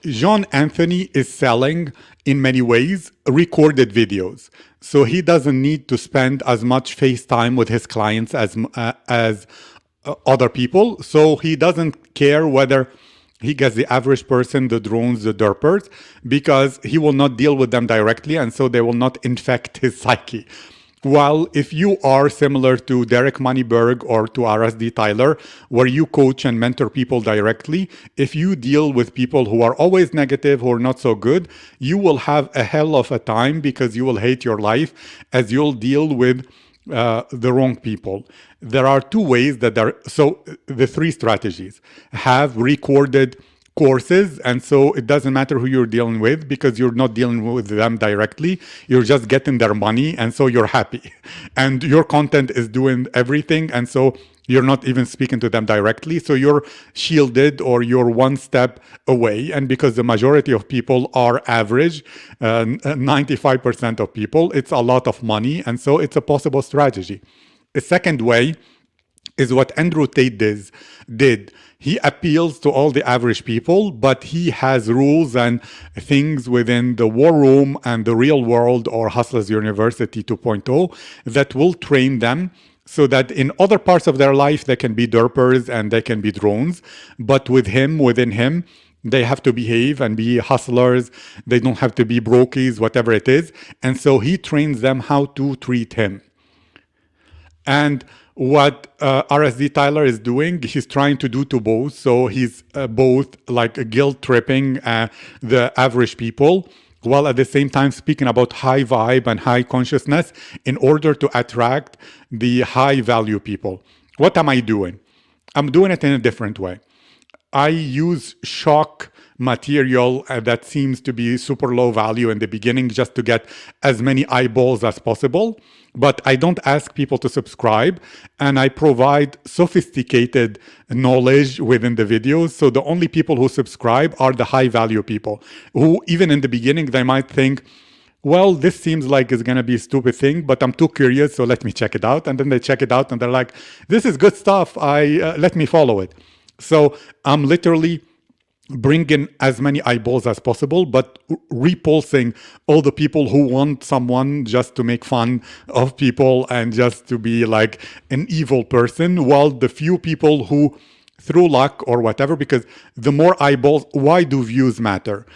John Anthony is selling, in many ways, recorded videos. So he doesn't need to spend as much FaceTime with his clients as other people. So he doesn't care whether he gets the average person, the drones, the derpers, because he will not deal with them directly, and so they will not infect his psyche. While if you are similar to Derek Moneyberg or to RSD Tyler, where you coach and mentor people directly, if you deal with people who are always negative, who are not so good, you will have a hell of a time, because you will hate your life as you'll deal with the wrong people. There are two ways that the three strategies: have recorded courses, and so it doesn't matter who you're dealing with, because you're not dealing with them directly, you're just getting their money, and so you're happy and your content is doing everything, and so you're not even speaking to them directly, so you're shielded, or you're one step away. And because the majority of people are average, 95% of people, it's a lot of money, and so it's a possible strategy. The second way is what Andrew Tate did. He appeals to all the average people, but he has rules and things within the war room and the real world, or Hustlers University 2.0, that will train them so that in other parts of their life they can be derpers and they can be drones. But within him, they have to behave and be hustlers. They don't have to be brokies, whatever it is. And so he trains them how to treat him. And what RSD Tyler is doing, he's trying to do to both. So he's both like guilt tripping the average people, while at the same time speaking about high vibe and high consciousness in order to attract the high value people. What am I doing? I'm doing it in a different way. I use shock material that seems to be super low value in the beginning, just to get as many eyeballs as possible. But I don't ask people to subscribe, and I provide sophisticated knowledge within the videos. So the only people who subscribe are the high value people, who even in the beginning, they might think, well, this seems like it's going to be a stupid thing, but I'm too curious, so let me check it out. And then they check it out and they're like, this is good stuff. Let me follow it. So I'm literally bringing as many eyeballs as possible, but repulsing all the people who want someone just to make fun of people and just to be like an evil person, while the few people who, through luck or whatever, because the more eyeballs, why do views matter?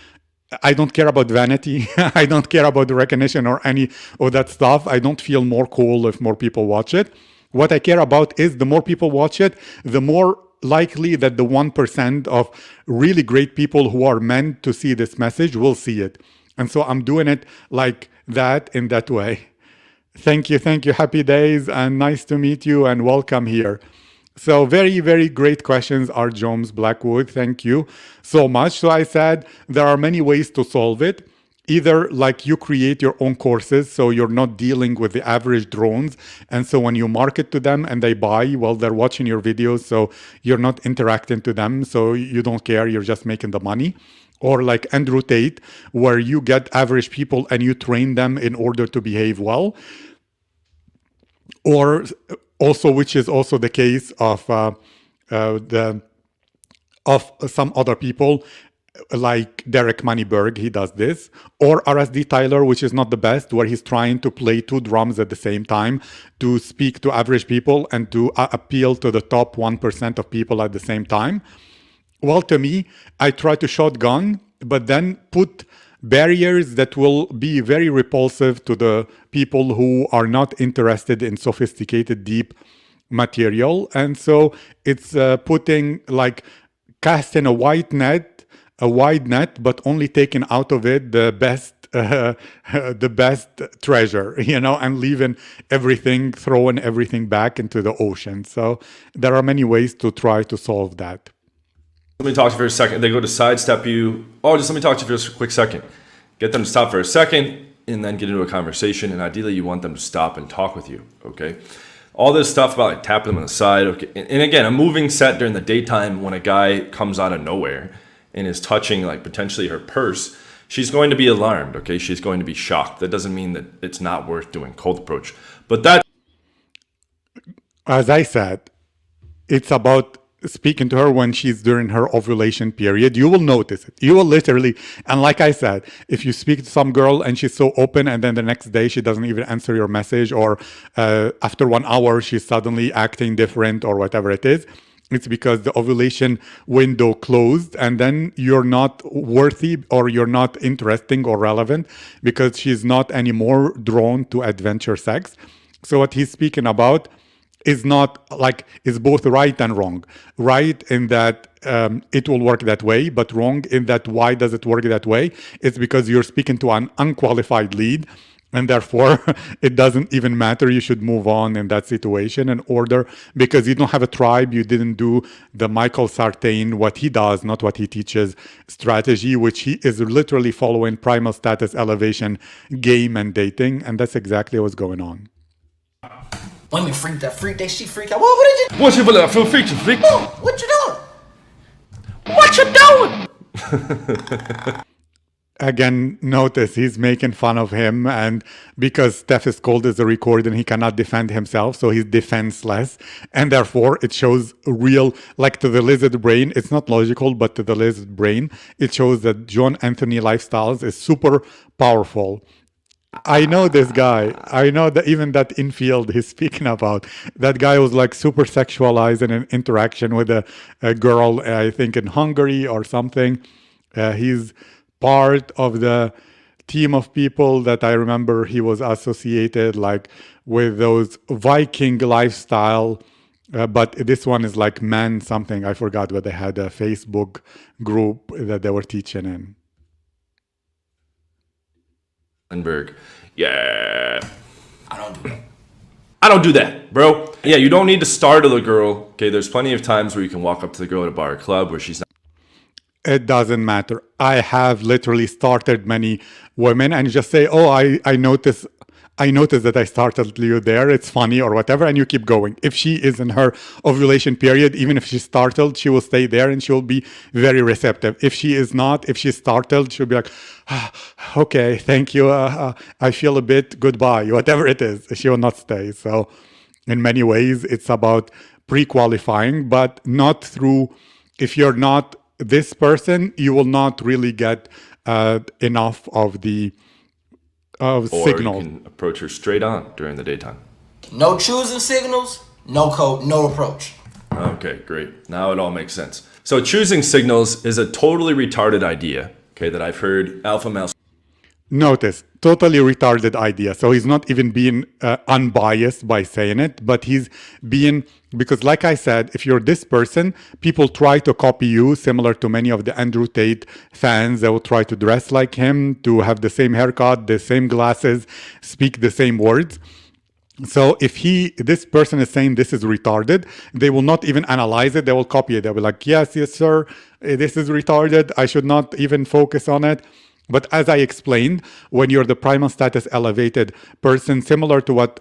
I don't care about vanity. I don't care about the recognition or any of that stuff. I don't feel more cool if more people watch it. What I care about is the more people watch it, the more likely that the 1% of really great people who are meant to see this message will see it. And so I'm doing it like that, in that way. Thank you. Happy days, and nice to meet you, and welcome here. So very, very great questions, Art Jones Blackwood. Thank you so much. So I said there are many ways to solve it. Either like you create your own courses, so you're not dealing with the average drones. And so when you market to them and they buy, well, they're watching your videos, so you're not interacting to them. So you don't care, you're just making the money. Or like Andrew Tate, where you get average people and you train them in order to behave well. Or also, which is also the case of some other people, like Derek Moneyberg, he does this, or RSD Tyler, which is not the best, where he's trying to play two drums at the same time, to speak to average people and to appeal to the top 1% of people at the same time. Well, to me, I try to shotgun, but then put barriers that will be very repulsive to the people who are not interested in sophisticated, deep material. And so it's putting like casting a wide net, but only taking out of it the best treasure, and leaving everything, throwing everything back into the ocean. So there are many ways to try to solve that. Let me talk to you for a second. They go to sidestep you. Oh, just let me talk to you for just a quick second. Get them to stop for a second and then get into a conversation. And ideally, you want them to stop and talk with you, okay? all this stuff about like tapping them on the side. Okay, and again, a moving set during the daytime when a guy comes out of nowhere and is touching like potentially her purse, she's going to be alarmed. Okay, she's going to be shocked. That doesn't mean that it's not worth doing cold approach, but that, as I said, it's about speaking to her when she's during her ovulation period. You will notice it. You will literally, and like I said, if you speak to some girl and she's so open and then the next day she doesn't even answer your message, or after 1 hour she's suddenly acting different or whatever it is, it's because the ovulation window closed and then you're not worthy or you're not interesting or relevant because she's not anymore drawn to adventure sex. So what he's speaking about is not like, is both right and wrong. Right in that it will work that way, but wrong in that why does it work that way? It's because you're speaking to an unqualified lead, and therefore it doesn't even matter. You should move on in that situation in order, because you don't have a tribe. You didn't do the Michael Sartain, what he does, not what he teaches, strategy, which he is literally following primal status elevation game and dating. And that's exactly what's going on. Women freak that she freak out. What did you? what's your freak? What you doing? What you doing? Again, notice he's making fun of him, and because Steph is cold as a record and he cannot defend himself, so he's defenseless, and therefore it shows real, like to the lizard brain, it's not logical, but to the lizard brain, it shows that John Anthony Lifestyles is super powerful. I know this guy. I know that even that infield he's speaking about, that guy was like super sexualized in an interaction with a girl, I think in Hungary or something. He's part of the team of people that I remember he was associated like with those Viking lifestyle, but this one is like men something. I forgot, but they had a Facebook group that they were teaching in. Yeah. I don't do that. I don't do that, bro. Yeah, you don't need to startle a girl. Okay, there's plenty of times where you can walk up to the girl at a bar or club where she's not. It doesn't matter. I have literally started many women and just say, oh, I noticed that I startled you there. It's funny or whatever. And you keep going. If she is in her ovulation period, even if she's startled, she will stay there and she'll be very receptive. If she is not, if she's startled, she'll be like, okay, thank you. I feel a bit, goodbye, whatever it is. She will not stay. So in many ways, it's about pre-qualifying, but not through, if you're not this person, you will not really get enough of the signal. Or you can approach her straight on during the daytime. No choosing signals, no code, no approach. Okay, great. Now it all makes sense. So choosing signals is a totally retarded idea, okay, that I've heard alpha males. Notice, totally retarded idea. So he's not even being unbiased by saying it, but he's being, because like I said, if you're this person, people try to copy you, similar to many of the Andrew Tate fans. They will try to dress like him, to have the same haircut, the same glasses, speak the same words. So if this person is saying this is retarded, they will not even analyze it. They will copy it. They'll be like, yes, sir, this is retarded. I should not even focus on it. But as I explained, when you're the primal status elevated person, similar to what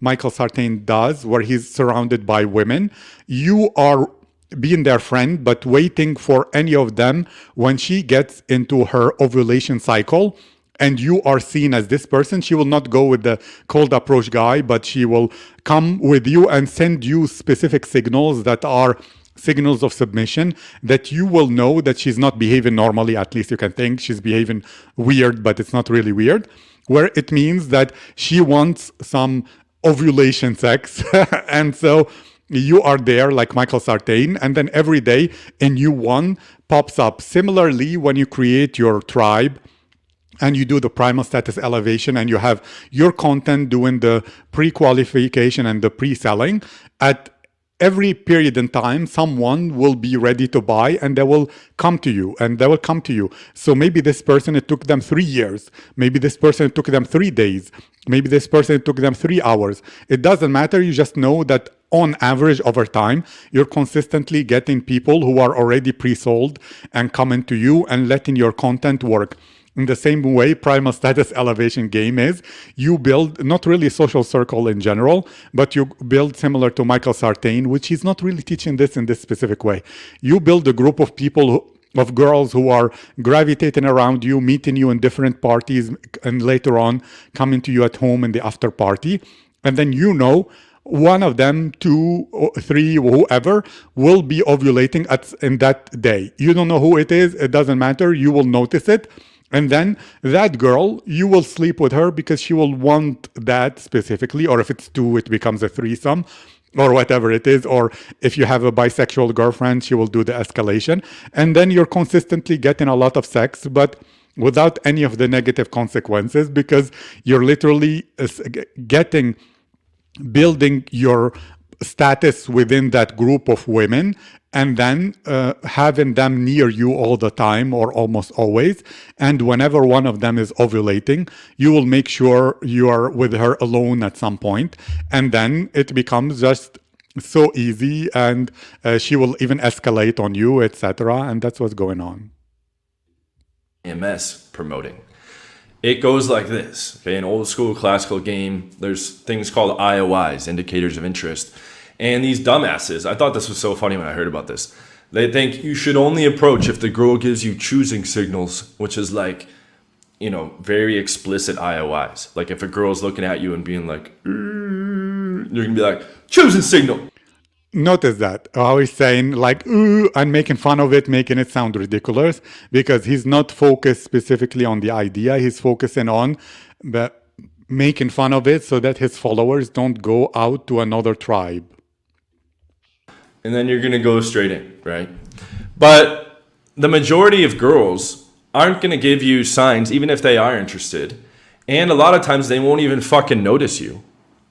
Michael Sartain does, where he's surrounded by women, you are being their friend, but waiting for any of them when she gets into her ovulation cycle. And you are seen as this person, she will not go with the cold approach guy, but she will come with you and send you specific signals that are signals of submission, that you will know that she's not behaving normally. At least you can think she's behaving weird, but it's not really weird, where it means that she wants some ovulation sex. And so you are there like Michael Sartain, and then every day a new one pops up. Similarly, when you create your tribe and you do the primal status elevation and you have your content doing the pre-qualification and the pre-selling, at every period in time, someone will be ready to buy and they will come to you and they will come to you. So maybe this person, it took them 3 years. Maybe this person, it took them 3 days. Maybe this person, it took them 3 hours. It doesn't matter. You just know that on average over time, you're consistently getting people who are already pre-sold and coming to you and letting your content work. In the same way, primal status elevation game is you build not really a social circle in general, but you build similar to Michael Sartain, which he's not really teaching this in this specific way. You build a group of people of girls who are gravitating around you, meeting you in different parties, and later on coming to you at home in the after party. And then one of them, two or three, whoever, will be ovulating in that day. You don't know who it is. It doesn't matter. You will notice it. And then that girl, you will sleep with her because she will want that specifically. Or if it's two, it becomes a threesome or whatever it is. Or if you have a bisexual girlfriend, she will do the escalation. And then you're consistently getting a lot of sex, but without any of the negative consequences, because you're literally building your status within that group of women, and then having them near you all the time or almost always. And whenever one of them is ovulating, you will make sure you are with her alone at some point. And then it becomes just so easy, and she will even escalate on you, etc. And that's what's going on. MS promoting. It goes like this. Okay, an old school classical game, there's things called IOIs, indicators of interest. And these dumbasses, I thought this was so funny when I heard about this. They think you should only approach if the girl gives you choosing signals, which is like, very explicit IOIs. Like if a girl's looking at you and being like, you're gonna be like, choosing signal. Notice that how he's saying like ooh and making fun of it, making it sound ridiculous, because he's not focused specifically on the idea. He's focusing on making fun of it so that his followers don't go out to another tribe. And then you're going to go straight in, right? But the majority of girls aren't going to give you signs, even if they are interested. And a lot of times they won't even fucking notice you,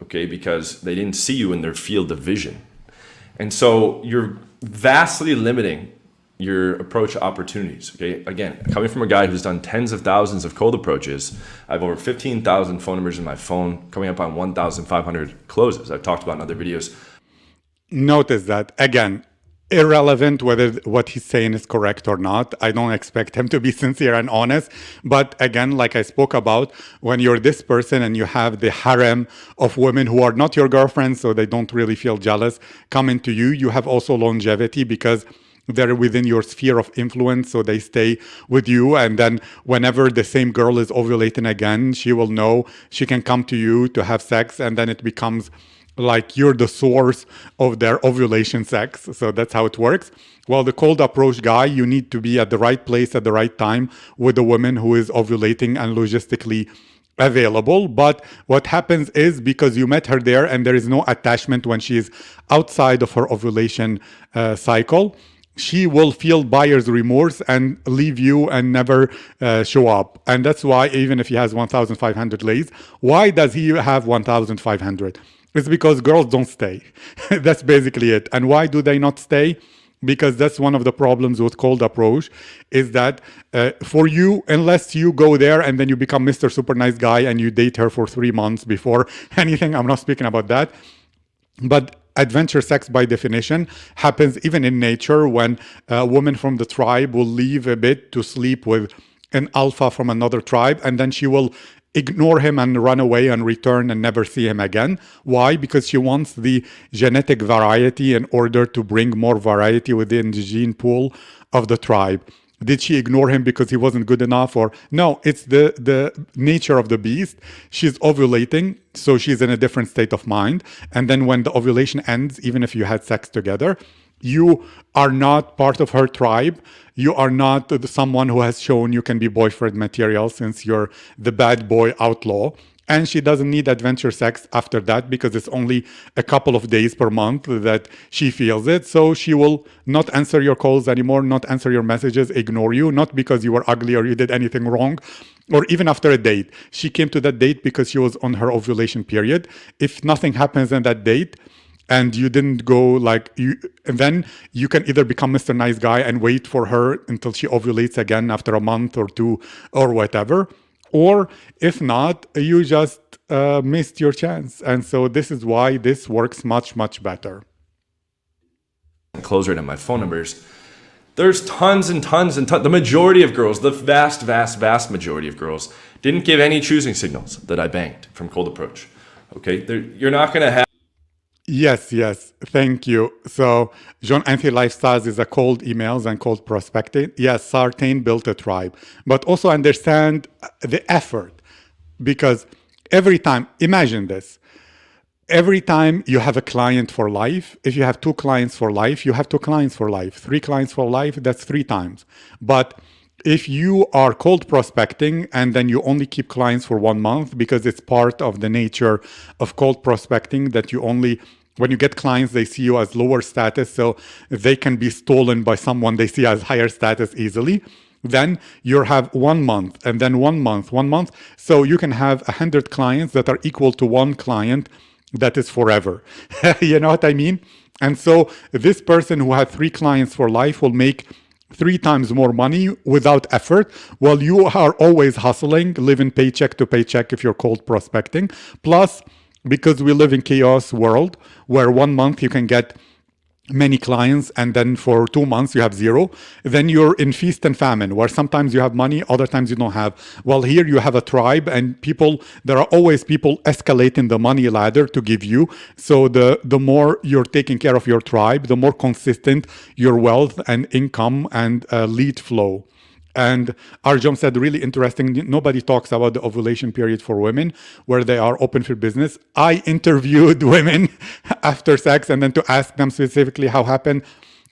okay? Because they didn't see you in their field of vision. And so you're vastly limiting your approach opportunities, okay? Again, coming from a guy who's done tens of thousands of cold approaches, I have over 15,000 phone numbers in my phone, coming up on 1,500 closes. I've talked about in other videos. Notice that, again, irrelevant whether what he's saying is correct or not. I don't expect him to be sincere and honest. But again, like I spoke about, when you're this person and you have the harem of women who are not your girlfriends, so they don't really feel jealous, coming to you, you have also longevity because they're within your sphere of influence, so they stay with you. And then whenever the same girl is ovulating again, she will know she can come to you to have sex, and then it becomes like you're the source of their ovulation sex. So that's how it works. Well, the cold approach guy, you need to be at the right place at the right time with a woman who is ovulating and logistically available. But what happens is, because you met her there and there is no attachment when she is outside of her ovulation cycle, she will feel buyer's remorse and leave you and never show up. And that's why even if he has 1,500 lays, why does he have 1,500? It's because girls don't stay. That's basically it. And why do they not stay? Because that's one of the problems with cold approach, is that for you, unless you go there and then you become Mr. Super Nice Guy and you date her for 3 months before anything, I'm not speaking about that. But adventure sex by definition happens even in nature, when a woman from the tribe will leave a bit to sleep with an alpha from another tribe, and then she will ignore him and run away and return and never see him again. Why? Because she wants the genetic variety in order to bring more variety within the gene pool of the tribe. Did she ignore him because he wasn't good enough? Or no, it's the nature of the beast. She's ovulating, so she's in a different state of mind. And then when the ovulation ends, even if you had sex together, you are not part of her tribe. You are not someone who has shown you can be boyfriend material, since you're the bad boy outlaw. And she doesn't need adventure sex after that, because it's only a couple of days per month that she feels it. So she will not answer your calls anymore, not answer your messages, ignore you, not because you were ugly or you did anything wrong, or even after a date. She came to that date because she was on her ovulation period. If nothing happens in that date, and you didn't go and then you can either become Mr. Nice Guy and wait for her until she ovulates again after a month or two or whatever. Or if not, you just missed your chance. And so this is why this works much, much better. Close rate on my phone numbers. There's tons and tons and tons. The majority of girls, the vast, vast, vast majority of girls didn't give any choosing signals that I banged from cold approach. Okay, you're not going to have. Yes, yes. Thank you. So John Anthony Lifestyles is a cold emails and cold prospecting. Yes, Sartain built a tribe, but also understand the effort, because every time, imagine this, every time you have a client for life, if you have 2 clients for life, you have 2 clients for life, 3 clients for life, that's 3 times. But if you are cold prospecting and then you only keep clients for 1 month, because it's part of the nature of cold prospecting that you only, when you get clients, they see you as lower status, so they can be stolen by someone they see as higher status easily. Then you have 1 month, and then 1 month, 1 month. So you can have 100 clients that are equal to 1 client that is forever. You know what I mean? And so this person who had 3 clients for life will make 3 times more money without effort, while you are always hustling, living paycheck to paycheck if you're cold prospecting. Plus, because we live in chaos world where 1 month you can get many clients and then for 2 months you have 0, then you're in feast and famine, where sometimes you have money, other times you don't have. Well, here you have a tribe, and people, there are always people escalating the money ladder to give you. So the more you're taking care of your tribe, the more consistent your wealth and income and lead flow. And Arjun said, really interesting, nobody talks about the ovulation period for women where they are open for business. I interviewed women after sex and then to ask them specifically how happened,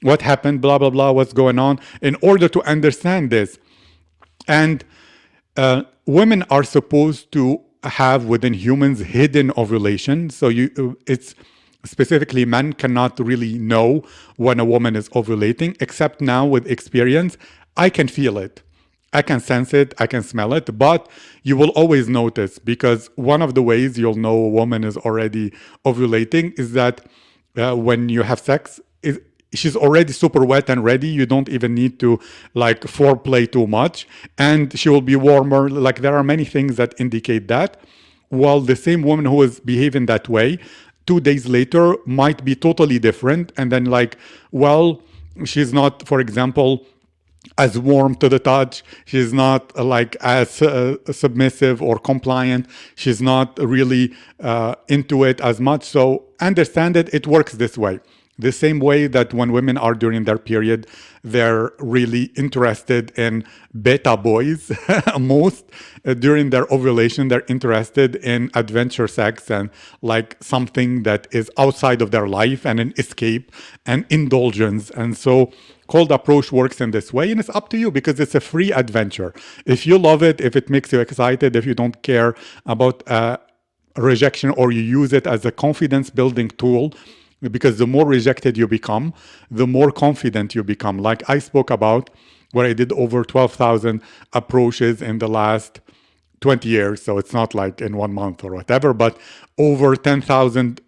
what happened, blah, blah, blah, what's going on, in order to understand this. And women are supposed to have within humans hidden ovulation. So it's specifically men cannot really know when a woman is ovulating, except now with experience. I can feel it, I can sense it, I can smell it, but you will always notice, because one of the ways you'll know a woman is already ovulating is that when you have sex, she's already super wet and ready. You don't even need to like foreplay too much, and she will be warmer. Like, there are many things that indicate that. While the same woman who is behaving that way 2 days later might be totally different, and then like, well, she's not, for example, as warm to the touch. She's not like as submissive or compliant. She's not really into it as much. So understand it, it works this way. The same way that when women are during their period, they're really interested in beta boys. Most during their ovulation, they're interested in adventure sex and like something that is outside of their life and an escape and indulgence. And so cold approach works in this way, and it's up to you because it's a free adventure. If you love it, if it makes you excited, if you don't care about rejection, or you use it as a confidence building tool, because the more rejected you become, the more confident you become. Like I spoke about, where I did over 12,000 approaches in the last 20 years. So it's not like in 1 month or whatever, but over 10,000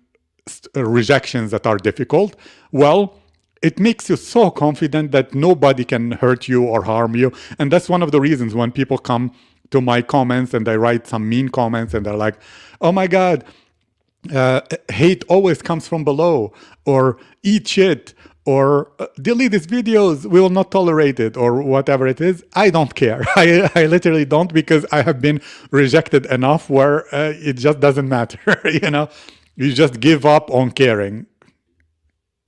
rejections that are difficult. Well, it makes you so confident that nobody can hurt you or harm you. And that's one of the reasons when people come to my comments and they write some mean comments and they're like, oh my God, hate always comes from below, or eat shit, or delete these videos, we will not tolerate it, or whatever it is. I don't care. I literally don't, because I have been rejected enough where it just doesn't matter. You know, you just give up on caring.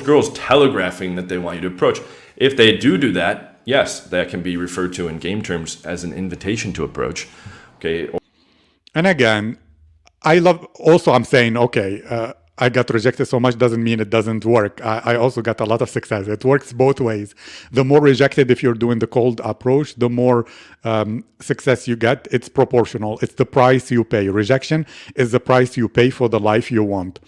Girls telegraphing that they want you to approach. If they do that, yes, that can be referred to in game terms as an invitation to approach. Okay. And again, I love, also I'm saying, okay, I got rejected so much doesn't mean it doesn't work. I also got a lot of success. It works both ways. The more rejected, if you're doing the cold approach, the more success you get. It's proportional. It's the price you pay. Rejection is the price you pay for the life you want.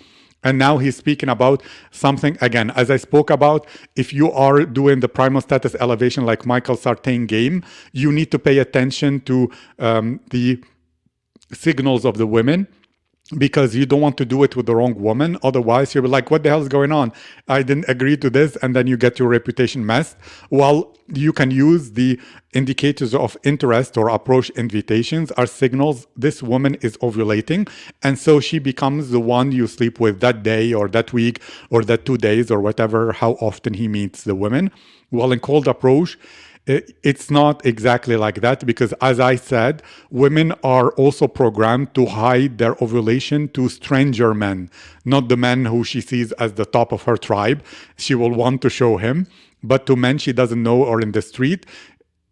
And now he's speaking about something, again, as I spoke about, if you are doing the primal status elevation like Michael Sartain game, you need to pay attention to the signals of the women. because you don't want to do it with the wrong woman. Otherwise, you'll be like, what the hell is going on? I didn't agree to this. And then you get your reputation messed. Well, you can use the indicators of interest or approach invitations as signals this woman is ovulating. And so she becomes the one you sleep with that day or that week or that 2 days or whatever, how often he meets the women. Well, in cold approach, it's not exactly like that because, as I said, women are also programmed to hide their ovulation to stranger men, not the men who she sees as the top of her tribe. She will want to show him, but to men she doesn't know or in the street,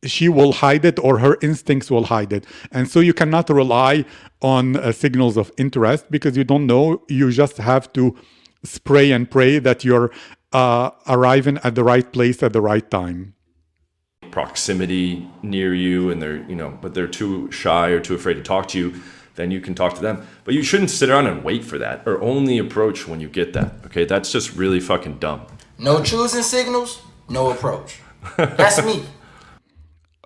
she will hide it or her instincts will hide it. And so you cannot rely on signals of interest because you don't know. You just have to spray and pray that you're arriving at the right place at the right time. Proximity near you and they're, but they're too shy or too afraid to talk to you, then you can talk to them. But you shouldn't sit around and wait for that or only approach when you get that. Okay, that's just really fucking dumb. No choosing signals, no approach. That's me.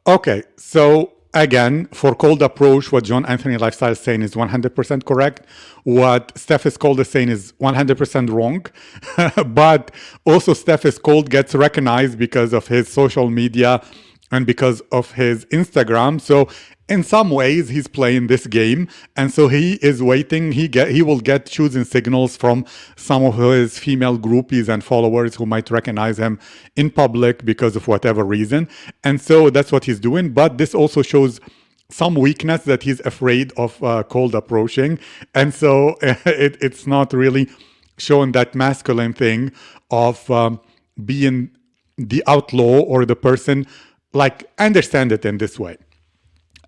Okay, so again, for cold approach, what John Anthony Lifestyle is saying is 100% correct. What Steph is Cold is saying is 100% wrong. But also Steph is Cold gets recognized because of his social media and because of his Instagram. So in some ways, he's playing this game. And so he is waiting. He will get choosing signals from some of his female groupies and followers who might recognize him in public because of whatever reason. And so that's what he's doing. But this also shows some weakness that he's afraid of cold approaching. And so it's not really showing that masculine thing of being the outlaw or the person. Like, understand it in this way.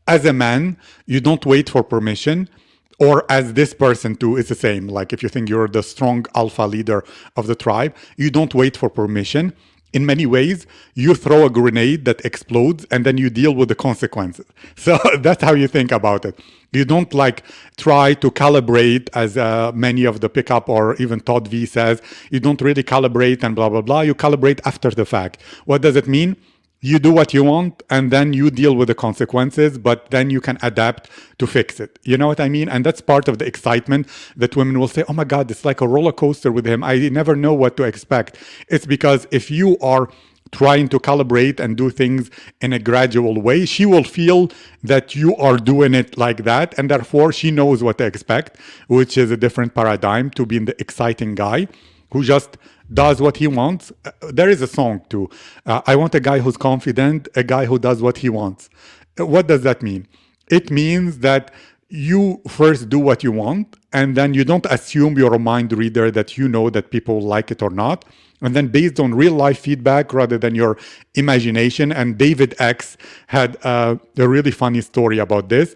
As a man, you don't wait for permission, or as this person too is the same. Like if you think you're the strong alpha leader of the tribe, you don't wait for permission. In many ways, you throw a grenade that explodes and then you deal with the consequences. So that's how you think about it. You don't like try to calibrate as many of the pickup or even Todd V says, you don't really calibrate and blah, blah, blah. You calibrate after the fact. What does it mean? You do what you want and then you deal with the consequences, but then you can adapt to fix it. You know what I mean? And that's part of the excitement that women will say, oh my God, it's like a roller coaster with him. I never know what to expect. It's because if you are trying to calibrate and do things in a gradual way, she will feel that you are doing it like that. And therefore she knows what to expect, which is a different paradigm to being the exciting guy who just does what he wants. There is a song too. I want a guy who's confident, a guy who does what he wants. What does that mean? It means that you first do what you want, and then you don't assume you're a mind reader that you know that people like it or not. And then based on real life feedback rather than your imagination. And David X had a really funny story about this,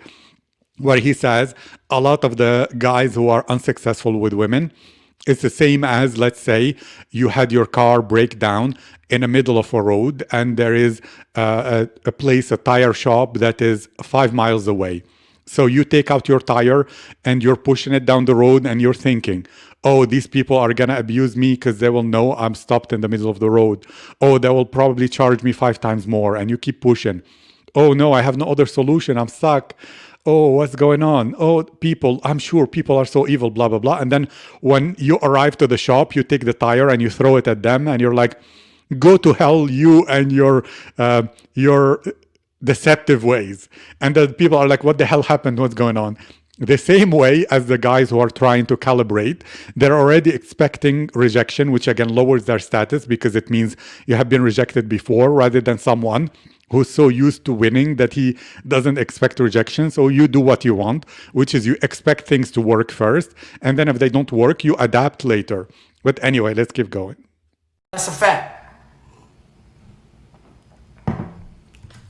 where he says a lot of the guys who are unsuccessful with women, it's the same as, let's say, you had your car break down in the middle of a road and there is a place, a tire shop that is 5 miles away. So you take out your tire and you're pushing it down the road and you're thinking, oh, these people are going to abuse me because they will know I'm stopped in the middle of the road. Oh, they will probably charge me 5 times more. And you keep pushing. Oh, no, I have no other solution. I'm stuck. Oh, what's going on? Oh, people, I'm sure people are so evil, blah, blah, blah. And then when you arrive to the shop, you take the tire and you throw it at them and you're like, go to hell, you and your deceptive ways. And the people are like, what the hell happened? What's going on? The same way as the guys who are trying to calibrate, they're already expecting rejection, which again lowers their status because it means you have been rejected before rather than someone who's so used to winning that he doesn't expect rejection. So you do what you want, which is you expect things to work first. And then if they don't work, you adapt later. But anyway, let's keep going. That's a fact.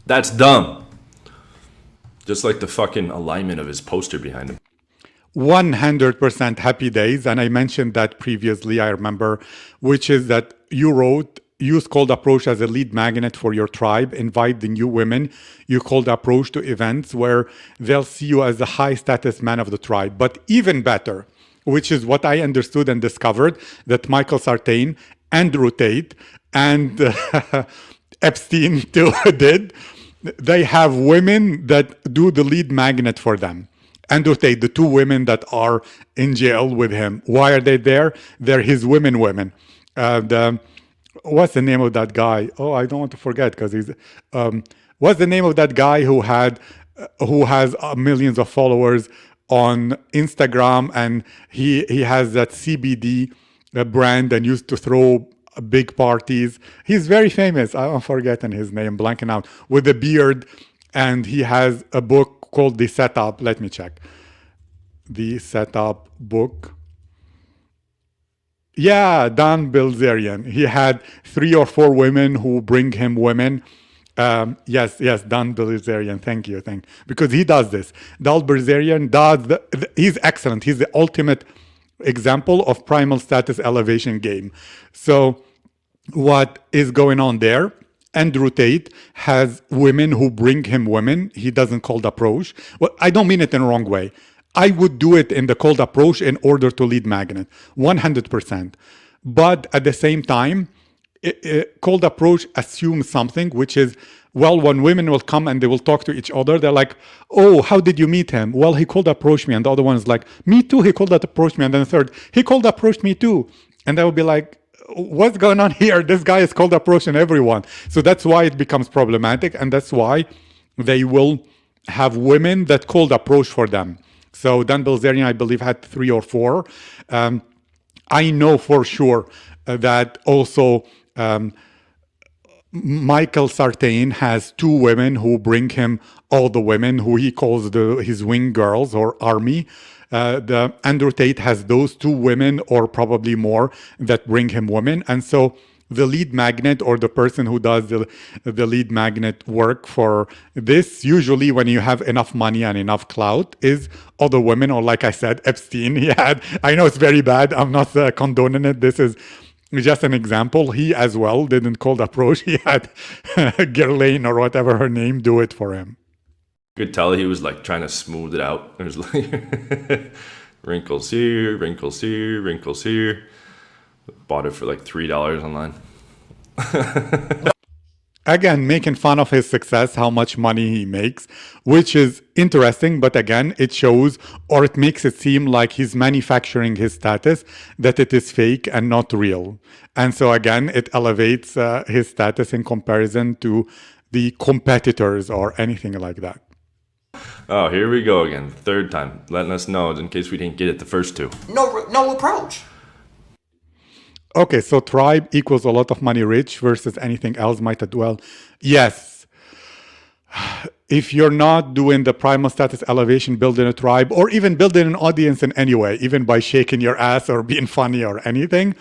That's dumb. Just like the fucking alignment of his poster behind him. 100% happy days. And I mentioned that previously, I remember, which is that you wrote, use cold approach as a lead magnet for your tribe. Invite the new women you cold approach to events where they'll see you as the high status man of the tribe. But even better, which is what I understood and discovered that Michael Sartain, Andrew Tate, and Epstein too did. They have women that do the lead magnet for them. Andrew Tate, the two women that are in jail with him. Why are they there? They're his women. What's the name of that guy? Oh, I don't want to forget because he's. What's the name of that guy who has millions of followers on Instagram, and he has that CBD brand and used to throw big parties. He's very famous. I'm forgetting his name, blanking out, with a beard, and he has a book called The Setup. Let me check. The Setup book. Yeah, Dan Bilzerian. He had 3 or 4 women who bring him women. Yes, Dan Bilzerian. Thank you. Because he does this. Dan Bilzerian does. He's excellent. He's the ultimate example of primal status elevation game. So what is going on there? Andrew Tate has women who bring him women. He doesn't cold approach. Well, I don't mean it in the wrong way. I would do it in the cold approach in order to lead magnet, 100%. But at the same time, cold approach assumes something, which is, well, when women will come and they will talk to each other, they're like, oh, how did you meet him? Well, he cold approached me. And the other one is like, me too, he cold approached me. And then the third, he cold approached me too. And they will be like, what's going on here? This guy is cold approaching everyone. So that's why it becomes problematic. And that's why they will have women that cold approach for them. So Dan Bilzerian, I believe, had 3 or 4. I know for sure that also Michael Sartain has 2 women who bring him all the women who he calls his wing girls or army. The Andrew Tate has those 2 women or probably more that bring him women. And so the lead magnet or the person who does the lead magnet work for this, usually when you have enough money and enough clout, is other women, or like I said, Epstein. He had, I know it's very bad. I'm not condoning it. This is just an example. He as well didn't cold approach. He had Ghislaine or whatever her name do it for him. You could tell he was like trying to smooth it out. It was like wrinkles here, wrinkles here, wrinkles here. Bought it for like $3 online. Again, making fun of his success, how much money he makes, which is interesting. But again, it shows, or it makes it seem like he's manufacturing his status, that it is fake and not real. And so again, it elevates his status in comparison to the competitors or anything like that. Oh, here we go again. 3rd time. Letting us know in case we didn't get it the first 2. No approach. Okay, so tribe equals a lot of money rich versus anything else might as well. Yes. If you're not doing the primal status elevation, building a tribe, or even building an audience in any way, even by shaking your ass or being funny or anything,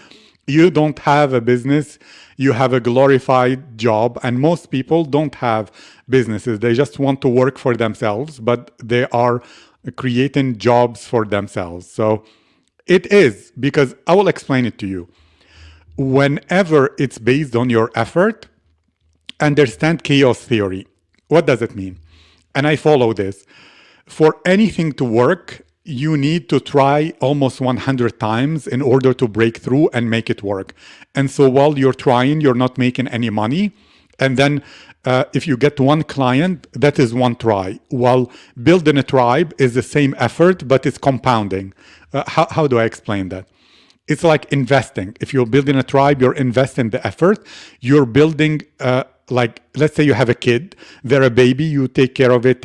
you don't have a business. You have a glorified job. And most people don't have businesses. They just want to work for themselves, but they are creating jobs for themselves. So it is, because I will explain it to you. Whenever it's based on your effort, understand chaos theory. What does it mean? And I follow this. For anything to work, you need to try almost 100 times in order to break through and make it work. And so while you're trying, you're not making any money. And then if you get one client, that is one try. While building a tribe is the same effort, but it's compounding. How do I explain that? It's like investing. If you're building a tribe, you're investing the effort. You're building, like, let's say you have a kid, they're a baby, you take care of it,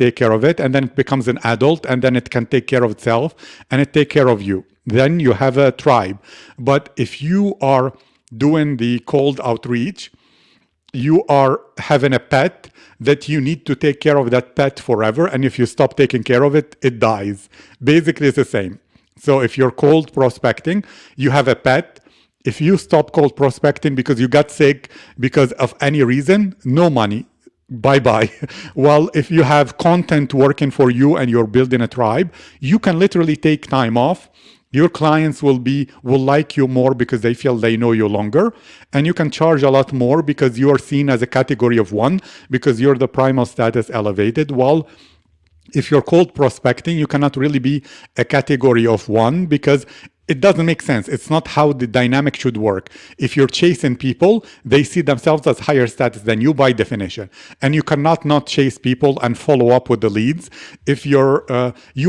and then it becomes an adult, and then it can take care of itself, and it take care of you. Then you have a tribe. But if you are doing the cold outreach, you are having a pet that you need to take care of that pet forever. And if you stop taking care of it, it dies. Basically, it's the same. So if you're cold prospecting, you have a pet. If you stop cold prospecting because you got sick because of any reason, no money, bye-bye. Well, if you have content working for you and you're building a tribe, you can literally take time off. Your clients will like you more because they feel they know you longer. And you can charge a lot more because you are seen as a category of 1 because you're the primal status elevated. While if you're cold prospecting, you cannot really be a category of 1 because it doesn't make sense. It's not how the dynamic should work. If you're chasing people, they see themselves as higher status than you by definition. And you cannot not chase people and follow up with the leads. If you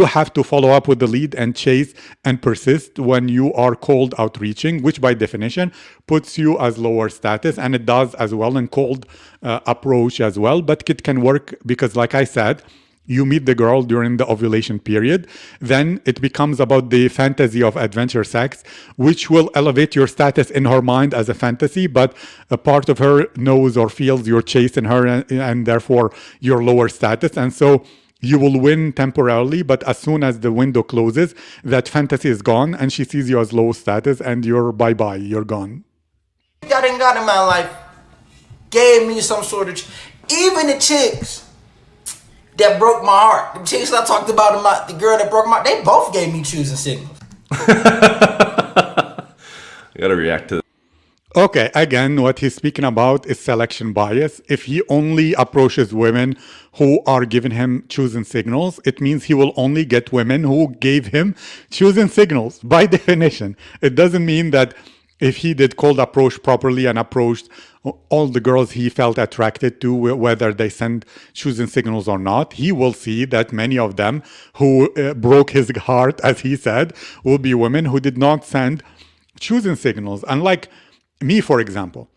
have to follow up with the lead and chase and persist when you are cold outreaching, which by definition puts you as lower status. And it does as well in cold approach as well. But it can work because, like I said, you meet the girl during the ovulation period, then it becomes about the fantasy of adventure sex, which will elevate your status in her mind as a fantasy, but a part of her knows or feels you're chasing her and therefore your lower status. And so you will win temporarily, but as soon as the window closes, that fantasy is gone and she sees you as low status and you're bye-bye, you're gone. I done got in my life gave me some sort of, even the chicks that broke my heart. The chicks I talked about, the girl that broke my heart, they both gave me choosing signals. You gotta react to that. Okay, again, what he's speaking about is selection bias. If he only approaches women who are giving him choosing signals, it means he will only get women who gave him choosing signals by definition. It doesn't mean that if he did cold approach properly and approached all the girls he felt attracted to, whether they send choosing signals or not, he will see that many of them who broke his heart, as he said, will be women who did not send choosing signals. Unlike me, for example,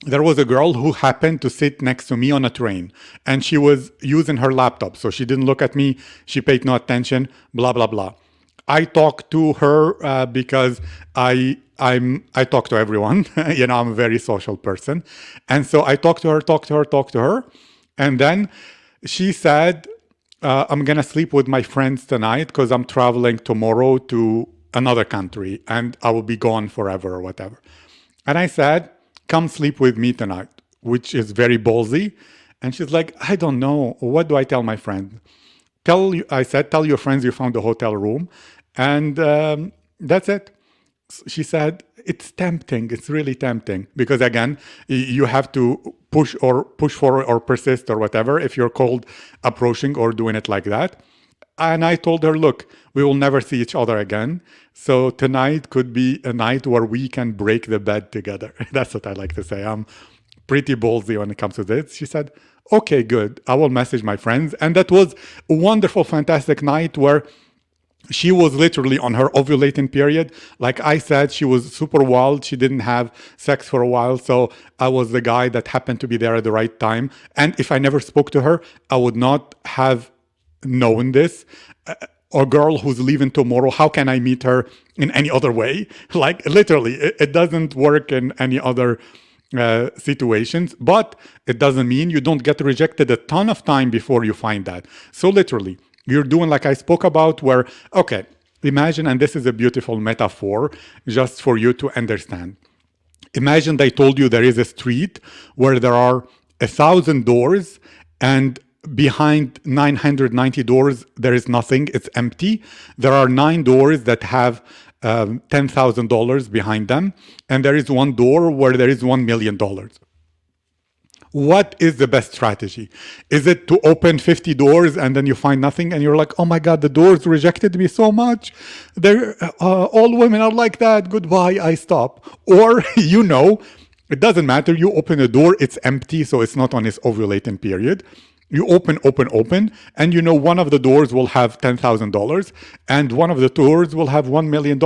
there was a girl who happened to sit next to me on a train and she was using her laptop. So she didn't look at me. She paid no attention, blah, blah, blah. I talked to her because I talk to everyone. I'm a very social person. And so I talked to her. And then she said, I'm going to sleep with my friends tonight because I'm traveling tomorrow to another country and I will be gone forever or whatever. And I said, come sleep with me tonight, which is very ballsy. And she's like, I don't know. What do I tell my friend? Tell your friends you found a hotel room. And that's it. She said, it's tempting. It's really tempting. Because again, you have to push for or persist or whatever if you're cold approaching or doing it like that. And I told her, look, we will never see each other again. So tonight could be a night where we can break the bed together. That's what I like to say. I'm pretty ballsy when it comes to this. She said, okay, good. I will message my friends. And that was a wonderful, fantastic night where she was literally on her ovulating period. Like I said, she was super wild. She didn't have sex for a while. So I was the guy that happened to be there at the right time. And if I never spoke to her, I would not have known this. A girl who's leaving tomorrow, how can I meet her in any other way? Like literally, it doesn't work in any other situations, but it doesn't mean you don't get rejected a ton of time before you find that. So literally, you're doing like I spoke about where, okay, imagine, and this is a beautiful metaphor just for you to understand. Imagine they told you there is a street where there are 1,000 doors and behind 990 doors, there is nothing, it's empty. There are 9 doors that have $10,000 behind them. And there is one door where there is $1 million. What is the best strategy? Is it to open 50 doors and then you find nothing and you're like, oh my God, the doors rejected me so much. All women are like that. Goodbye, I stop. Or, it doesn't matter. You open a door, it's empty, so it's not on its ovulating period. You open, and one of the doors will have $10,000 and one of the doors will have $1 million.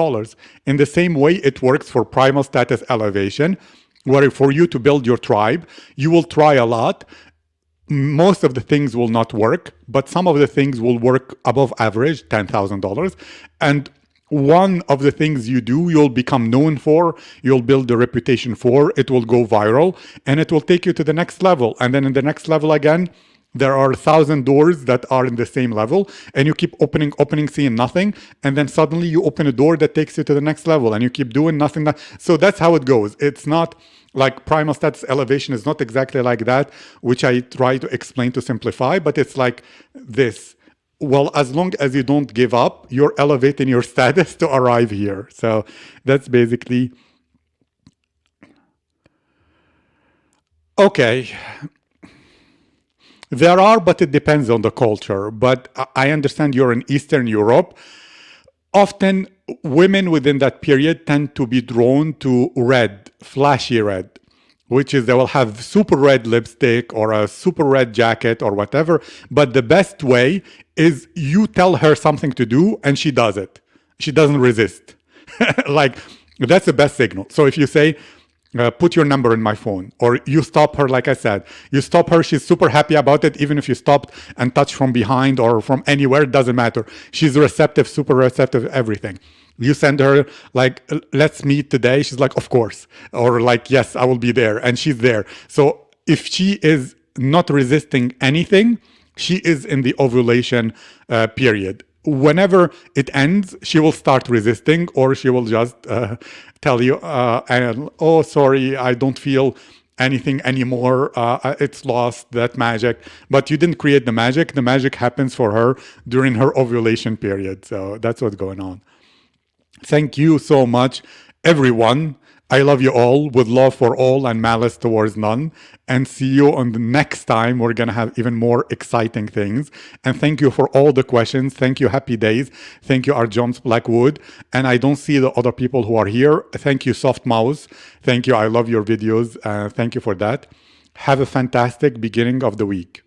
In the same way, it works for primal status elevation, where for you to build your tribe, you will try a lot. Most of the things will not work, but some of the things will work above average, $10,000. And one of the things you do, you'll become known for, you'll build a reputation for, it will go viral, and it will take you to the next level. And then in the next level again, there are 1,000 doors that are in the same level, and you keep opening, seeing nothing, and then suddenly you open a door that takes you to the next level, and you keep doing nothing. So that's how it goes. It's not like primal status elevation is not exactly like that, which I try to explain to simplify, but it's like this. Well, as long as you don't give up, you're elevating your status to arrive here. So that's basically... Okay. There are, but it depends on the culture. But I understand you're in Eastern Europe. Often women within that period tend to be drawn to red, flashy red, which is they will have super red lipstick or a super red jacket or whatever. But the best way is you tell her something to do and she does it. She doesn't resist. Like, that's the best signal. So if you say, put your number in my phone, or you stop her, like I said, you stop her, she's super happy about it. Even if you stopped and touched from behind or from anywhere, it doesn't matter. She's receptive, super receptive, everything. You send her like, let's meet today. She's like, of course. Or like, yes, I will be there. And she's there. So if she is not resisting anything, she is in the ovulation period. Whenever it ends, she will start resisting, or she will just tell you, oh, sorry, I don't feel anything anymore. It's lost, that magic. But you didn't create the magic. The magic happens for her during her ovulation period. So that's what's going on. Thank you so much, everyone. I love you all with love for all and malice towards none. And see you on the next time. We're going to have even more exciting things. And thank you for all the questions. Thank you, Happy Days. Thank you, Jones Blackwood. And I don't see the other people who are here. Thank you, Soft Mouse. Thank you. I love your videos. Thank you for that. Have a fantastic beginning of the week.